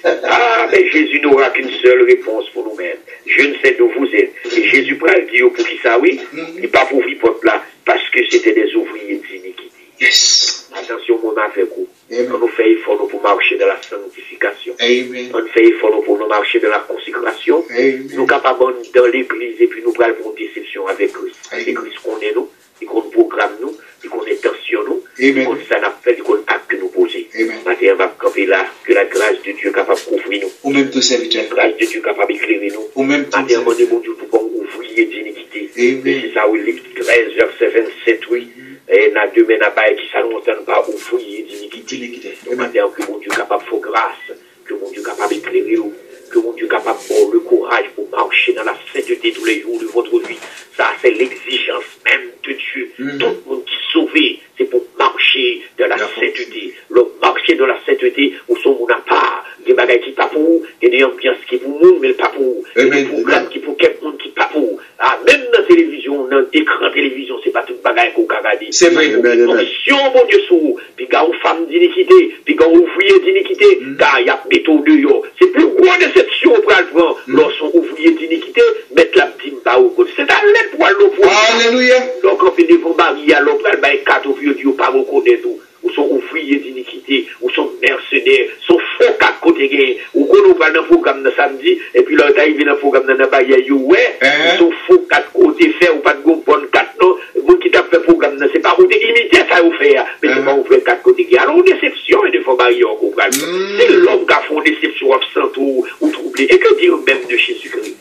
ah, mais Jésus n'aura qu'une seule réponse pour nous-mêmes. Je ne sais d'où vous êtes. Et Jésus prend le dire pour qui ça, oui, il pas pour ouvrir porte là, parce que c'était des ouvriers d'iniquité. Yes. Attention, mon avec vous. Quand nous faisons effort pour marcher dans la sanctification, on fait effort pour nous marcher dans la consécration, nous sommes capables dans l'église et puis nous prenons pour une déception avec Christ. C'est Christ qu'on est nous, et qu'on programme nous, et qu'on est tension nous, et qu'on s'appelle, et qu'on acte que nous poser. Maintenant, on va camper là, que la grâce de Dieu est capable de couvrir nous. Ou même tout serviteur. La grâce de Dieu est capable d'éclairer nous. Ou même tout serviteur. Maintenant, on est bon Dieu pour ouvrier d'iniquité. Et c'est ça, oui, Luc 13, verset 27, oui. Et n'a demain n'a pas qui s'annonce pas ouvrier d'iniquité. Donc maintenant, que mon Dieu est capable de faire grâce, que mon Dieu est capable d'éclairer nous, que mon Dieu est capable d'avoir le courage pour marcher dans la sainteté tous les jours de votre vie. Ça, c'est l'exigence même de Dieu. Tout le monde qui est sauvé, c'est pour marcher dans la sainteté. Le marcher dans la sainteté, où son monde n'a pas des bagages qui pas pour, des ambiances qui pour monde, mais pas pour. Des programmes qui pour quelqu'un monde qui pas pour. Ah, même dans la télévision, dans l'écran télévision, c'est pas tout bagaille qu'on a regardé. C'est vrai, attention, mon Dieu, sous, puis gars, aux femmes d'iniquité, puis gars, aux ouvriers d'iniquité, car il y a métaux de yo. C'est plus gros déception pour le prendre. Lorsqu'on ouvrier d'iniquité, mettre la petite bas au côté. C'est à l'aide pour le pour. Alléluia. Donc, on fait des bons barrières, l'autre, elle va être 4 ouvriers, Dieu, pas reconnaître tout. Ou sont ouvriers d'iniquité, ou sont mercenaires, sont faux 4 côtés gains, ou qu'on nous parle d'un programme de samedi, et puis là, ils viennent dans le programme de Nabaye, ouais, ils sont faux 4 côtés faits, ou pas de bonne 4 non, vous qui t'a fait programme, c'est pas vous imiter ça vous faire, mais c'est pas ouvrir 4 côtés gains. Alors, déception et des fois barrières, on comprend. C'est l'homme qui a fait une déception absente ou troublée. Et que dire même de Jésus-Christ?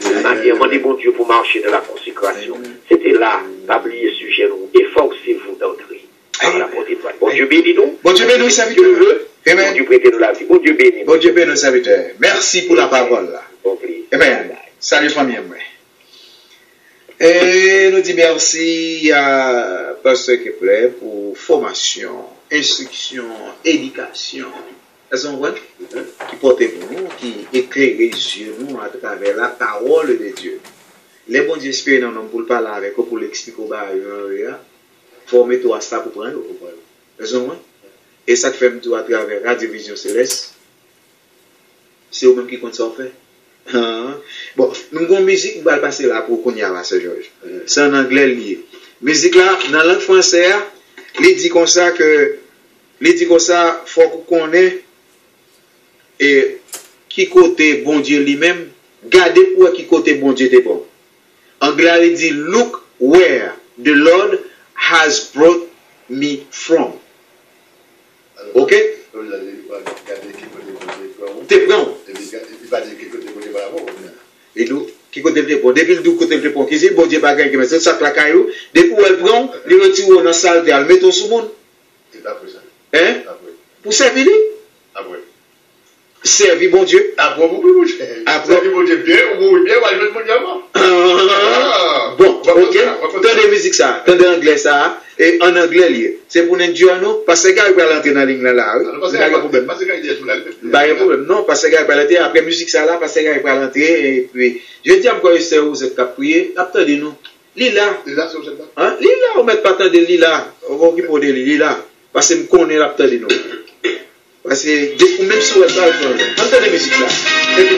Demandez bon Dieu pour marcher dans la consécration. C'était là, pas oublier sujet, nous, efforcez-vous d'entrer. Bon Dieu bénis nous. Bon Dieu bénis nous, serviteur. Amen. Bon Dieu prêtez-nous la vie. Bon Dieu bénit. Bon Dieu bénit nos serviteurs. Merci pour la parole là. Amen. Salut famille. Et nous disons merci à Pasteur Kepler pour formation, instruction, éducation. Elles sont qui portent pour nous, qui éclairent les yeux nous à travers la parole de Dieu. Les bons Dieu espèrent dans nous pour parler avec eux, pour l'expliquer au bas, former toi à ça pour prendre. Elles sont et ça fait tout à travers Radio Vision Céleste. C'est eux-mêmes qui comptent ça faire. Bon, nous avons une musique qui va passer là pour qu'on y aille, ce Georges. C'est en anglais lié. Musique là, dans la langue française, il dit comme ça que, faut qu'on connaisse et qui côté bon Dieu lui-même, gardez pour qui côté bon Dieu est bon. En anglais, il dit, look where the Lord has brought me from. Ok? T'es prêt? Et nous, qui côté le bon, depuis le côté le bon, qui dit bon Dieu bagaille qui met ça la caillou, depuis où elle prend, les retire dans la salle, elle met au sous monde. C'est pas pour ça. Hein? Pour servir lui? Après. Servir bon Dieu. Après, vous pouvez bouger. Après, servir bon Dieu bien, ou bien, on va le mettre mon diamant. Bon, ok. Tendez musique ça, tendez anglais ça, et en anglais lié. C'est pour nous dire non, parce que gars il va rentrer dans la ligne là. Parce que problème. Parce que gars il est tout là. Pas de problème. Non, parce que gars il va rentrer après musique ça là, parce que gars il va rentrer et puis je dis encore c'est où c'est cap prier, attendez nous. Lila. Lila c'est où c'est là? Hein? Lila, on met pas tant de Lila. On va qui pour de Lila parce que me connaît l'attendez nous. Parce que même si on est pas entendez la musique là. Et puis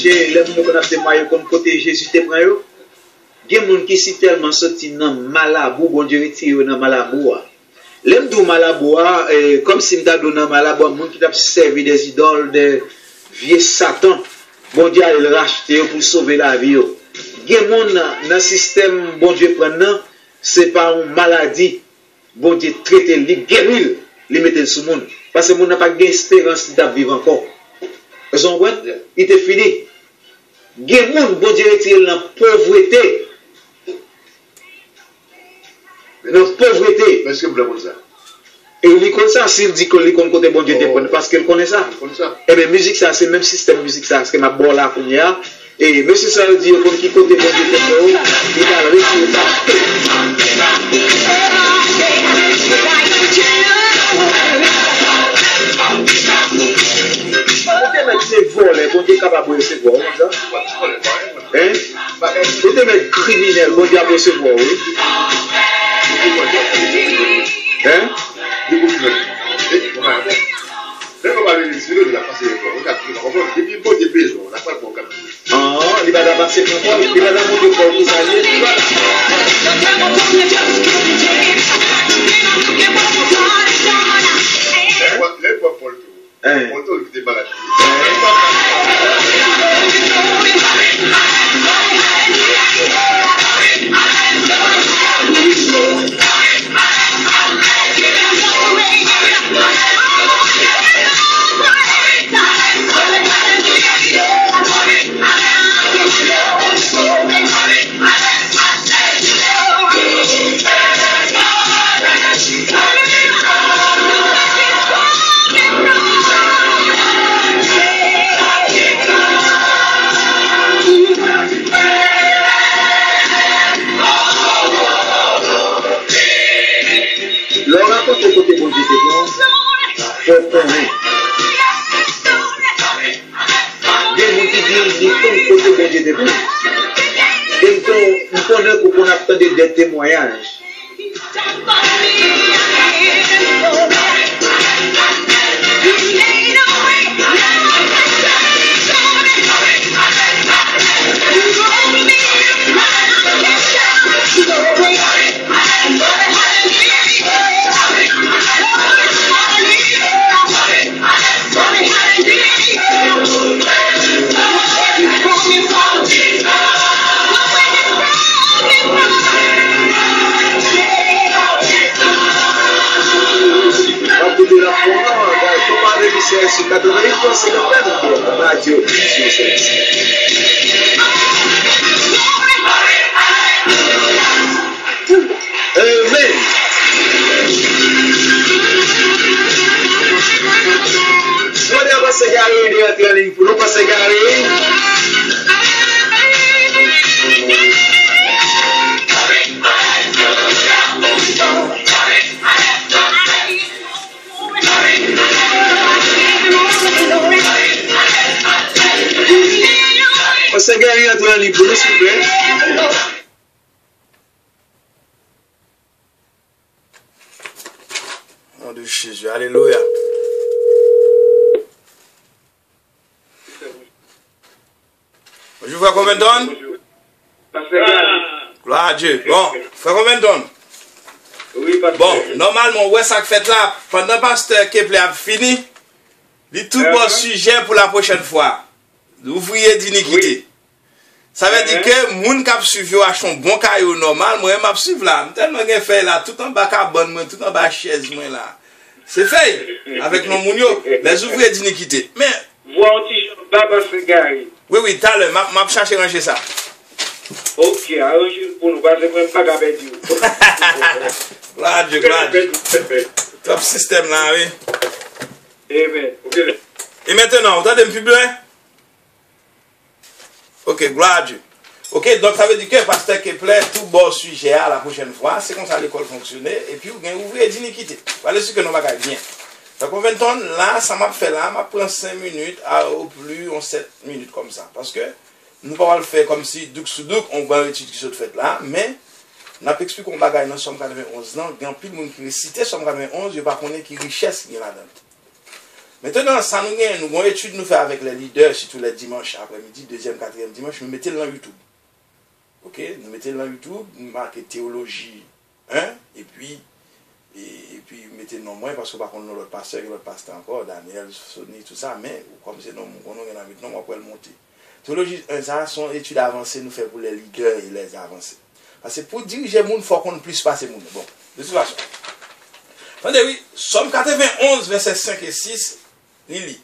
les gens qui ont des maillots comme côté Jésus te prend yo. Il y a des gens qui sont tellement sortis dans Malabou, bon Dieu retire dans Malabou. Les gens Malabou, comme si nous avons dans Malabou, les gens qui ont servi des idoles, des vieux Satan, bon Dieu a racheté pour sauver la vie. Il y a des gens dans le système, bon Dieu prend, ce n'est pas une maladie, bon Dieu traite, il guérit, il met sur le monde. Parce que le monde n'a pas d'espérance de vivre encore. Vous comprenez? Il est fini. Il y a des gens bon Dieu retire dans la pauvreté. Dans la pauvreté. Est-ce que vous voulez ça? Et il connaît ça, s'il dit qu'il connaît côté bon Dieu, parce qu'il connaît ça. Et bien, musique, ça, c'est le même système musique, ça, c'est ma bolle là, qu'on y a. Et même si ça veut dire qu'il côté bon Dieu, il va le retirer ça. C'est volé, bon Dieu est capable de recevoir. Hein? Vous devez être criminel, bon Dieu a recevoir, oui. Hein? Ah, il va d'abord passer pour toi, il va d'abord monter pour vous aller. Côté bon Dieu, c'est bon. Il y a des gens qui disent que côté bon Dieu, c'est bon. Et nous connaissons qu'on a des témoignages. c'est le même radio Vision Céleste. Amen. On est pas se garer de entrer en ligne pour nous pas se garer. On se garer entrer en ligne pour nous s'il vous plaît. Nom de Jésus, alléluia. Bonjour, frère Comenton. Gloire à Dieu. Bon, frère Comenton. Oui, pasteur. Bon, normalement, ouais, ça fait là, pendant pasteur Kepler a fini, il tout bon sujet pour la prochaine fois. L'ouvrier d'iniquité. Oui. Ça veut dire que moun k'ap suivi a son bon caillou normal, moi m'a suivre là. Tellement gen fait là, tout en bas carbone, moi, tout en bas chaise moi là. C'est fait avec nos moun yo, les ouvriers d'iniquité. Mais Voir un petit jour, Baba Segari. oui, t'as le m'a chercher ranger ça. Ok, arrangez pour nous, parce que je ne pas gaber du. Gloire à Dieu, gloire à Dieu. Top système là, oui. Amen. Et maintenant, vous entendez un peu bien? Ok, gloire à Dieu. Ok, donc ça veut dire que pasteur Kepler, tout bon sujet à la prochaine fois, c'est comme ça l'école fonctionnait, et puis vous avez ouvrier d'iniquité. Voilà ce que nous va bien. Donc on va là, ça m'a fait là, m'a pris 5 minutes, au plus, on 7 minutes comme ça. Parce que nous ne pouvons pas le faire comme si, douk sous douk, on va étudier qui se fait là, mais nous avons expliqué qu'on bagaille dans Somme 91 ans, il y a plus de monde qui récite Somme 91, je ne sais pas qui richesse qui est là-dedans. Maintenant, ça nous gagne, nous avons une étude nous faire avec les leaders, surtout les dimanches après-midi, 2e, 4e dimanche, nous mettons dans YouTube. Ok, nous mettons dans YouTube, nous marquons théologie 1, et puis mettez non moins, parce que par contre, nous l'autre pasteur, l'autre pasteur encore, Daniel, Sony, tout ça, mais comme c'est non, on a mis non, on peut le monter. Théologie 1, ça, sont études avancées, nous faisons pour les leaders et les avancés. Parce que pour diriger le monde, il faut qu'on ne puisse passer le monde. Bon, de toute façon. Attendez, oui, Somme 91, versets 5 et 6, Lili.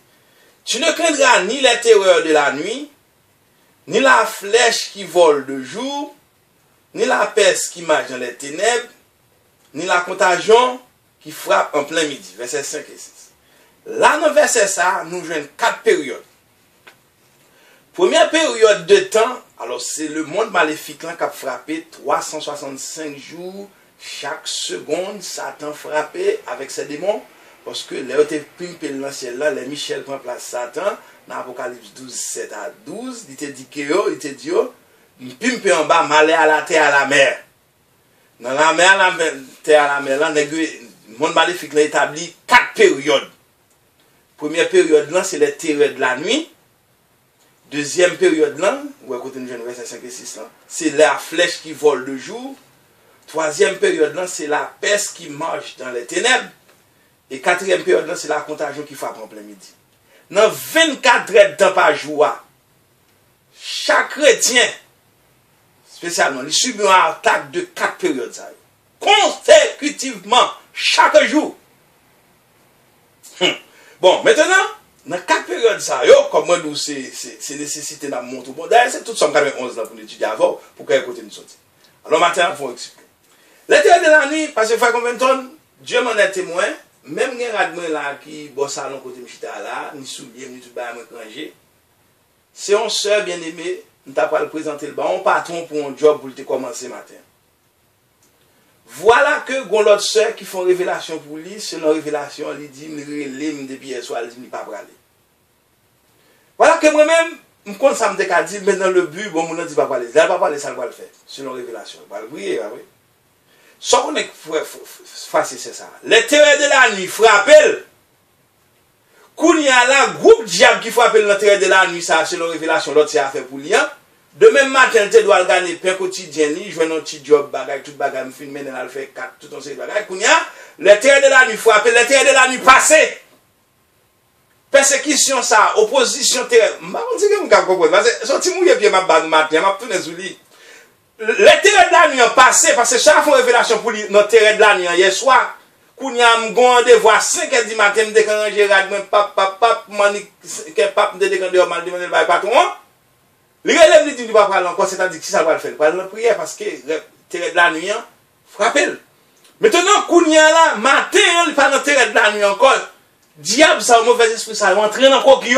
Tu ne craindras ni les terreurs de la nuit, ni la flèche qui vole de jour, ni la peste qui marche dans les ténèbres, ni la contagion qui frappe en plein midi. Versets 5 et 6. Là, dans verset ça, nous jouons 4 périodes. Première période de temps, alors c'est le monde maléfique là qui a frappé 365 jours, chaque seconde, Satan frappé avec ses démons. Parce que là, tu pimpé dans le ciel là, les Michel prend place Satan, dans Apocalypse 12, 7 à 12, il te dit que il te dit, pimpé en bas, malé à la terre, à la mer. Dans la mer, la terre, à la mer, là, le monde maléfique là établi 4 périodes. Première période là, c'est les terreurs de la nuit. Deuxième période là, où écoutez nous jeunes verset 5 et 6 là, c'est la flèche qui vole de jour. Troisième période là, c'est la peste qui marche dans les ténèbres. Et quatrième période là, c'est la contagion qui frappe en plein midi. Dans 24 heures de temps par jour, chaque chrétien, spécialement, il subit une attaque de 4 périodes. Ça, consécutivement, chaque jour. Bon, maintenant, dans 4 périodes, ça, comme moi, nous, c'est nécessité de monter au bon. D'ailleurs, c'est tout Somme 91 là pour étudier avant, pour qu'elle côté nous sortir. Alors, maintenant, il faut expliquer. L'intérêt de la nuit, parce que frère Comenton, Dieu m'en est témoin, même les radements là qui bossent à l'on côté Mchita là, ni souliers, ni tout bas, ni étranger, c'est une soeur bien-aimée, nous t'as pas le présenter le bas, on patron pour un job pour te commencer matin. Voilà que gon l'autre soeur qui font révélation pour lui, selon révélation, il dit, me depuis hier soir, il dit, pas pour aller. Voilà que moi-même, je compte ça me dit, mais dans le but, bon, mon dit pas pour aller. Elle va pas aller, ça va le faire, selon révélation. Il va le briller, oui. Ce qu'on est facile, c'est ça. Les terreurs de la nuit frappent. Quand il y a là, groupe diable qui frappe dans les terreurs de la nuit, ça, selon révélation, l'autre c'est à faire pour lui. De même matin, tu dois gagner pain quotidien, jouer un petit job, bagage, tout bagage, me filmer, elle fait 4, tout on sait bagage. Quand il y a, les terreurs de la nuit frappent, les terreurs de la nuit passent. Persécution, ça, opposition, terreur. Je ne sais pas si vous comprenez. Parce que, si vous avez ma bague matin, je vais tourner sur lui. Les terreurs de la nuit ont passé, parce que ça a fait une révélation pour lui, notre terreur de la nuit hier soir. Kounya m'gonde voix 5h du matin me déclencher rad pap mani que pap de déclencher mal demander le patron. Les élèves lui dit pas parler encore, c'est-à-dire que ça va le faire. Pas la prière parce que terre de la nuit frappel. Maintenant Kounya là matin il pas dans terre de la nuit encore. Diable ça mauvais esprit ça rentrer dans coquille.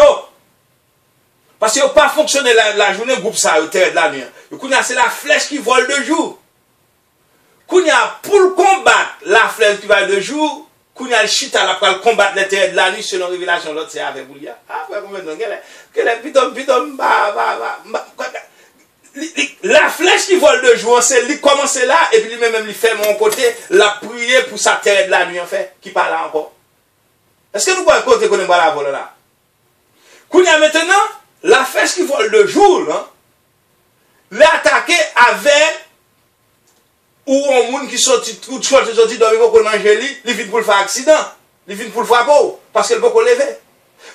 Parce que pas fonctionner la journée groupe ça terre de la nuit. Kounya c'est la flèche qui vole de jour. Kounya pour combattre la flèche qui va de jour, Kounya le chita la pour combattre les terres de la nuit selon révélation l'autre c'est avec Boulia. Ah frère comment non quel pitom la flèche qui vole de jour c'est lui commencer là et puis lui même lui fait mon côté la prier pour sa terre de la nuit en fait qui parle là encore. Est-ce que nous pouvons côté qu'on va la voler là? Kounya maintenant la flèche qui vole de jour là l'attaquer avec ou un monde qui sorti dormir pour manger il vient pour le faire accident, il vient pour le frapper parce qu'il peut pas lever.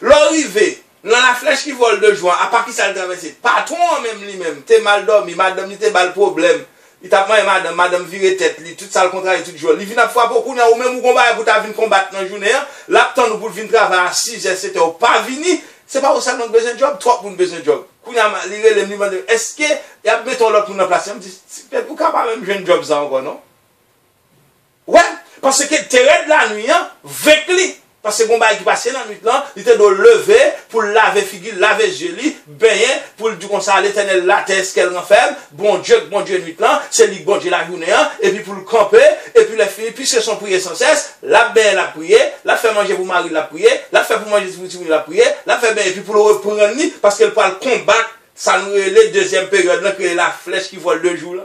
L'arrivée dans la flèche qui vole de joie, à part qui ça le traverser, patron même lui-même, t'es mal dormi, madame t'es mal problème. Il t'a dit madame vire tête, tout ça le contraire tout jour. Il vient frapper pour ou même ou combat pour ta venir combattre dans journée, là temps nous pour venir travailler à 6h 7h pas venir, c'est pas où ça nous besoin de job, trop pour besoin de job. Est-ce que y a mettons l'autre pour nous placer? Me dit peut-être vous capable même jeune job ça encore non? Ouais, parce que terre de la nuit avec lui parce que bon bail qui passait dans la nuit là, il était de lever pour laver figure, laver joli, baigner pour dire comme ça l'Éternel la terre ce qu'elle renferme, bon Dieu nuit là, c'est lui bon Dieu la journée et puis pour le camper et puis les filles puis c'est son prier sans cesse, la bain la prier, la fait manger pour mari la prier, la fait pour manger pour la prier, la fait bain et puis pour le reprendre parce qu'elle parle combattre ça nous les deuxième période là que la flèche qui vole le jour là.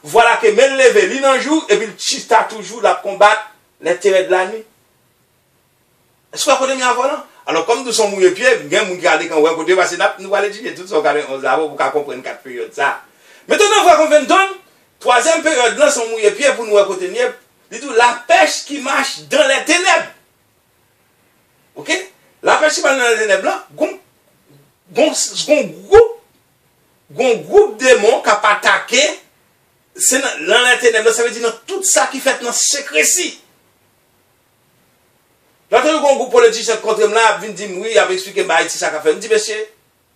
Voilà que même lever lui dans jour et puis le chista toujours la combattre les terres de la nuit. Est-ce que vous connaissez avant là? Alors comme nous sommes mouillés pieds, il y a des gens qui regardent quand on côté parce que nous allons étudier tout ça au carré 11 pour comprendre 4 périodes ça. Maintenant on va qu'on vient donne troisième période là sont mouillés pieds pour nous retenir dit tout la pêche qui marche dans les ténèbres. OK? La pêche qui marche dans les ténèbres là, groupe démon qui a attaqué c'est dans les ténèbres, ça veut dire dans tout ça qui fait dans secrétie. Là, tu as un groupe politicien contre moi, là, il vient dire, oui, il a expliqué, c'est ça qu'a fait. Il dit, monsieur,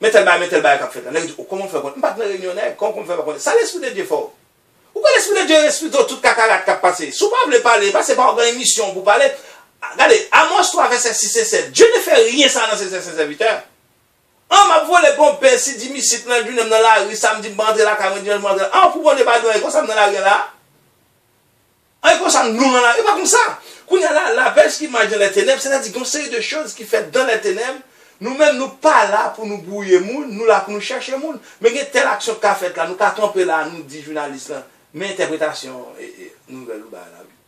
mettez le bail qu'a fait. Il dit, comment on fait? On ne pas de réunion, comment on fait? Ça, l'esprit de Dieu fort. Pourquoi l'esprit de Dieu explique toute cacarade qui a passé? Si vous ne pouvez pas parler, passez par une émission pour parler. Regardez, Amos 3, verset 6 et 7. Dieu ne fait rien ça dans ses serviteurs. On m'a volé bon père, si 10 000 dans la rue, samedi, bandé la caméra, dimanche, bandé la. Ah, pourquoi on n'est pas dans la rue là? Ah, comme ça, nous dans la rue, pas comme ça. Quand il y a la pêche qui marche dans les ténèbres, c'est-à-dire qu'on sait de choses qui fait dans les ténèbres, nous-mêmes, nous pas là pour nous brouiller moun, nous là pour nous chercher moun. Mais il y a telle action qu'a fait là, nous qu'a trompé là, nous dit journaliste là, mais interprétation, nouvelle ou là,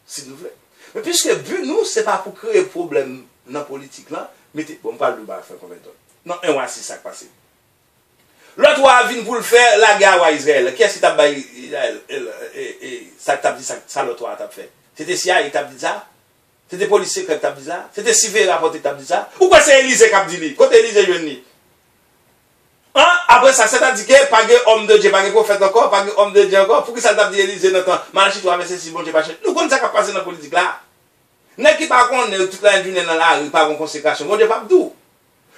s'il nous plaît. Mais puisque but nous, c'est pas pour créer problème dans la politique là, mais on parle de bas, faire combien de temps? Non, un mois, c'est ça qui passe. L'autre va venir pour le faire, la guerre à Israël. Qui est-ce qui t'a dit ça? Ça, l'autre t'a fait. C'était CIA qui t'a dit ça? C'était policier qui t'a dit ça? C'était civil rapporté qui t'a dit ça? Ou quoi c'est Élysée qui a dit ça? Côté Élysée, je dis. Après ça, c'est-à-dire que pas de homme de Dieu, pas de prophète encore, pas de homme de Dieu encore. Pour que ça t'a dit Élysée dans le temps? Malachie, tu vas mettre si bon Dieu pas cher. Nous connaissons ça qui a passé dans la politique là. N'est-ce qui pas qu'on est toute la journée dans la rue, pas en consécration? Bon Dieu pas d'où?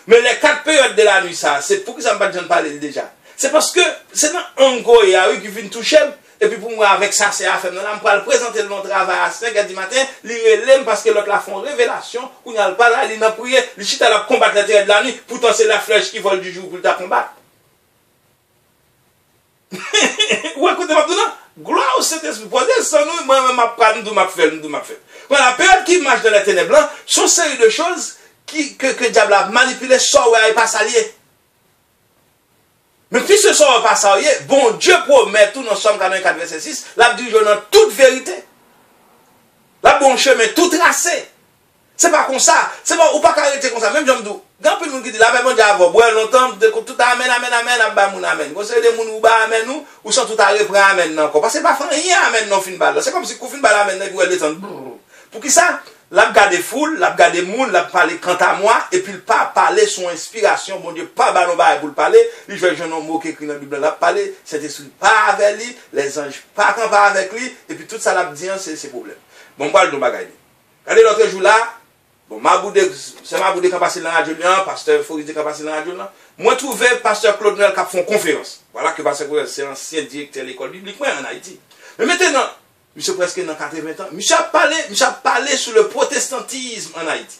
Mais les 4 périodes de la nuit, ça, c'est pour que ça ne pas parler déjà. C'est parce que c'est dans un goya qui vient toucher, et puis pour moi, avec ça, c'est à faire. Nous allons présenter le travail à 5h du matin, l'IRLM, parce que l'autre la font révélation, où il n'y a pas là, il n'a prié, il chute à la combattre la terre de la nuit, pourtant c'est la flèche qui vole du jour pour ta combattre. Ou écoutez, maintenant, gloire au Saint-Esprit, posez sans nous, moi-même, je vais faire. La période qui marche dans les ténèbres, sont une série de choses que le diable a manipulé, ça ouais, pas s'allier. Mais puisque ça va pas s'allier, bon Dieu promet tout dans Somme 44, verset 6, là, dit je dans toute vérité. Là, bon chemin, tout tracé. C'est pas comme ça. C'est pas, ou pas arrêter comme ça. Même j'aime dire, quand peu de monde qui dit, là, bon Dieu, avant, bon, longtemps, tout amen, amen. Vous savez, des gens ou ba amen nous, ou sont tout à reprendre amen encore. Parce que c'est pas rien amen non fin balle. C'est comme si vous fin balle amen, vous allez descendre. Pour qui ça? L'a gardé foule, l'a gardé moun, l'a parlé quant à moi, et puis il pas parler son inspiration, bon Dieu, pas ballon bail pour le parler, il fait un mot qui écrit dans la Bible, l'a parlé, cet esprit pas avec lui, les anges pas camper avec lui, et puis tout ça l'a dit, c'est problème. Bon, parle de bagaille. Regardez l'autre jour là, bon, c'est Maboudé qui a passé dans la radio, pasteur Forizé qui a passé dans la radio. Moi, je trouvais pasteur Claude Noël qui a fait une conférence. Voilà que pasteur Claude c'est ancien directeur de l'école biblique en Haïti. Mais maintenant, monsieur presque dans 80 ans, monsieur a parlé sur le protestantisme en Haïti.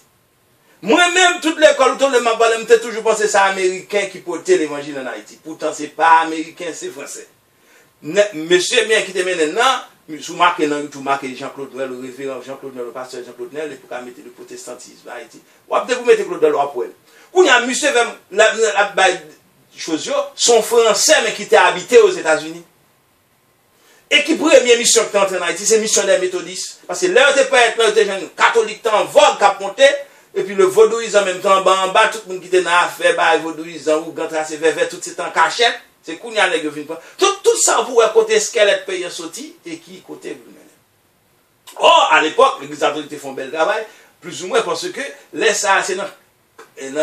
Moi-même, toute l'école autour de ma balle, j'ai toujours pensé que c'est américain qui portait l'évangile en Haïti. Pourtant, ce n'est pas américain, c'est français. Monsieur bien qui te mène maintenant, sous marqué dans YouTube, marqué Jean-Claude Noël, le révérend Jean-Claude Noël, le pasteur Jean-Claude Noël, et pour qu'à mettre le protestantisme en Haïti. Ou après, vous mettez Claude Noël après. Quand il y a un monsieur, son français, mais qui était habité aux États-Unis. Et qui première mission qui est entrée en Haïti, c'est mission des méthodistes. Parce que là, c'est pas être jeune catholique en vogue qui a monté, et puis le vaudouisme en même temps, en bas, tout le monde qui était dans l'affaire, le vaudouisme, ou gantras, c'est vers tout c'est en cachette, c'est qu'on y a les gars, tout ça pour côté squelette payé sorti, et qui côté vous-même. Or, à l'époque, les autorités font bel travail, plus ou moins parce que, laisse ça, c'est dans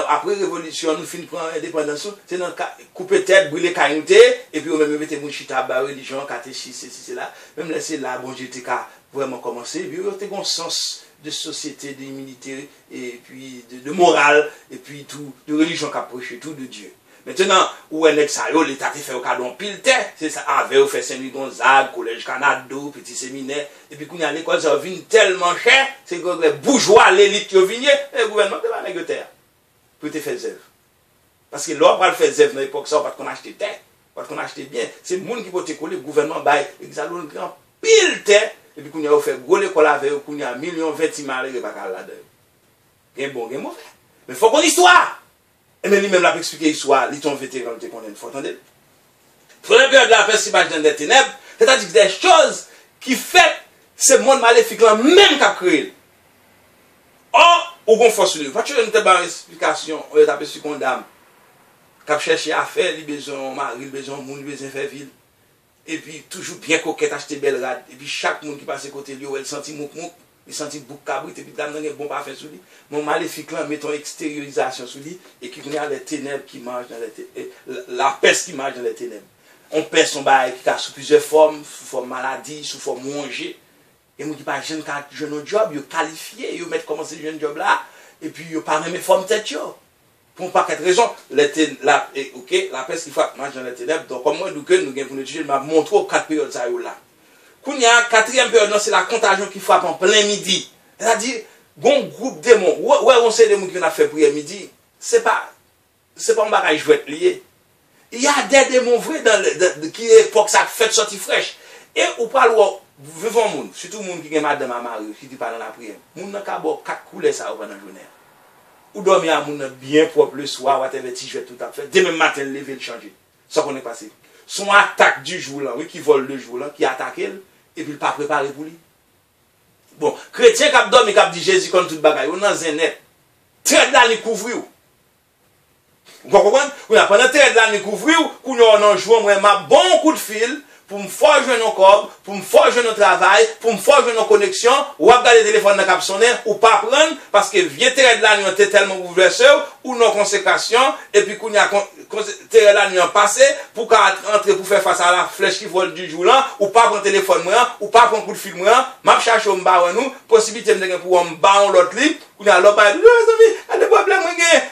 après révolution, nous finissons prendre l'indépendance, c'est dans couper tête, brûler caillouté, et puis on même mettre mon chita bas religion, catéchisme, c'est là. Même laisser là, bon, j'étais vraiment commencé, et puis on a un sens de société, d'humilité, et puis de morale, et puis tout, de religion qui approche tout de Dieu. Maintenant, où est ça, l'État qui fait au cadre pile terre, c'est ça, avec fait Saint-Louis Gonzague, Collège Canada, petit séminaire, et puis quand il y a l'école, ça vient tellement cher, c'est que les bourgeois, l'élite qui viennent, et le gouvernement de la négocier. Pour te faire zèv. Parce que l'on va faire zèv dans l'époque, ça, parce qu'on achète terre, parce qu'on achète bien. C'est le monde qui peut te coller, le gouvernement bail, exalon grand pile terre, et puis qu'on a fait gros l'école avec, qu'on a 1,20 millions de balles là-dedans. Bien bon, bien mauvais. Mais il faut qu'on histoire. Et même lui-même l'a expliqué l'histoire, il tombe vétéran, il faut entendre. Il faut la période de la peste image dans des ténèbres, c'est-à-dire que des choses qui font ce monde maléfique là, même qu'a créé. Or, ou qu'on force lui. Quand tu as une telle explication, on est appelé sur condamne. Quand chercher à faire, il besoin de mari, il besoin de monde, il besoin de faire ville. Et puis, toujours bien coquette, acheter belle rade. Et puis, chaque monde qui passe à côté de lui, il sentit mouk, il sentit bouc cabrit, et puis, il a un bon parfum sur lui. Mon maléfique là, mettons extériorisation sur lui, et qu'il y a les ténèbres qui marchent dans les ténèbres, la peste qui marche dans les ténèbres. On perd son bail qui a sous plusieurs formes, sous forme maladie, sous forme manger. Et moi, je dis pas, jeune job, ils sont qualifiés, ils mettent commencer le jeune job là, et puis ils parlent même forme tête. Pour pas qu'être raison, la peste qui frappe marche dans les ténèbres, donc comme moi, nous avons pour nous dire, je vais montrer aux 4 périodes ça là. Quand il y a 4e période, c'est la contagion qui frappe en plein midi. C'est-à-dire, bon groupe de démons, ouais, on sait des gens qui ont fait prière midi, c'est pas un bagage jouet lié. Il y a des démons vrais qui époque ça fait sortir fraîche. Et on parle vivant monde, surtout monde qui est madame à Marie, qui dit pas dans la prière. Moun nan ka bo 4 couleurs ça pendant la journée. Ou dormir à moun bien propre le soir, whatever t-shirt tout à fait. Demain matin lever le changer. Ça qu'on est passé. Son attaque du jour là, oui qui vole le jour là, qui attaque elle et puis il pas préparé pour lui. Bon, chrétien qui a dormi qui a dit Jésus contre toute bagaille, on dans un net. Très là il couvrir. Vous comprenez? On a pendant très là il couvrir, qu'on on joue moi m'a bon coup de fil. Pour me forger nos corps, pour me forger nos travail, pour me forger nos connexions, ou regarder le téléphone dans le cap sonner, ou pas prendre, parce que vieux terrain de la nuit était tellement bouleversé, ou nos consécrations, et puis qu'on y a terrain de la nuit passé, pour entrer pour faire face à la flèche qui vole du jour là, ou pas prendre le téléphone moi, ou pas prendre coup de fil moi, m'a chercher au m'ba nous, possibilité de pour m'ba l'autre libre, qu'on y a l'autre, il y a des problèmes,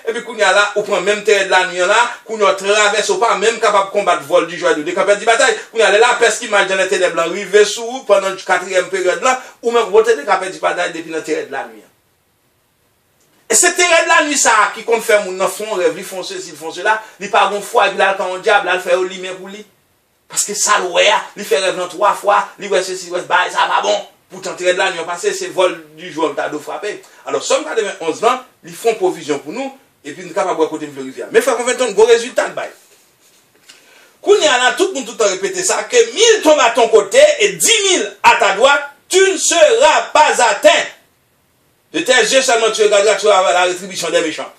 et puis qu'on y a là, ou prend même terrain de la nuit là, qu'on y a traverse ou pas, même capable de combattre vol du jour et de campagnes de bataille, qu'on y a la peste qui marche dans les ténèbres, arrive sous pendant la 4e période là, ou même voter des campagnes de bataille depuis le terrain de la nuit. Et ce terrain de la nuit, ça, qui compte faire mon enfant, rêve, ils font ceci, ils font cela, ils parlent une fois, et puis là, quand on diable, là, il fait au lit pour lui. Parce que ça, il fait rêve 3 fois, il fait ceci, ça va bon. Pourtant, terrain de la nuit, on passe, c'est vol du jour, on t'a de frapper. Alors, somme 91 ans, ils font provision pour nous, et puis nous sommes capables de côté de rivière. Mais il faut qu'on fasse un gros résultat de bail. Quand il y a tout le monde tout le temps répété ça, que 1000 tombent à ton côté et 10 000 à ta droite, tu ne seras pas atteint. De tes yeux seulement tu regarderas, tu vas avoir la rétribution des méchants.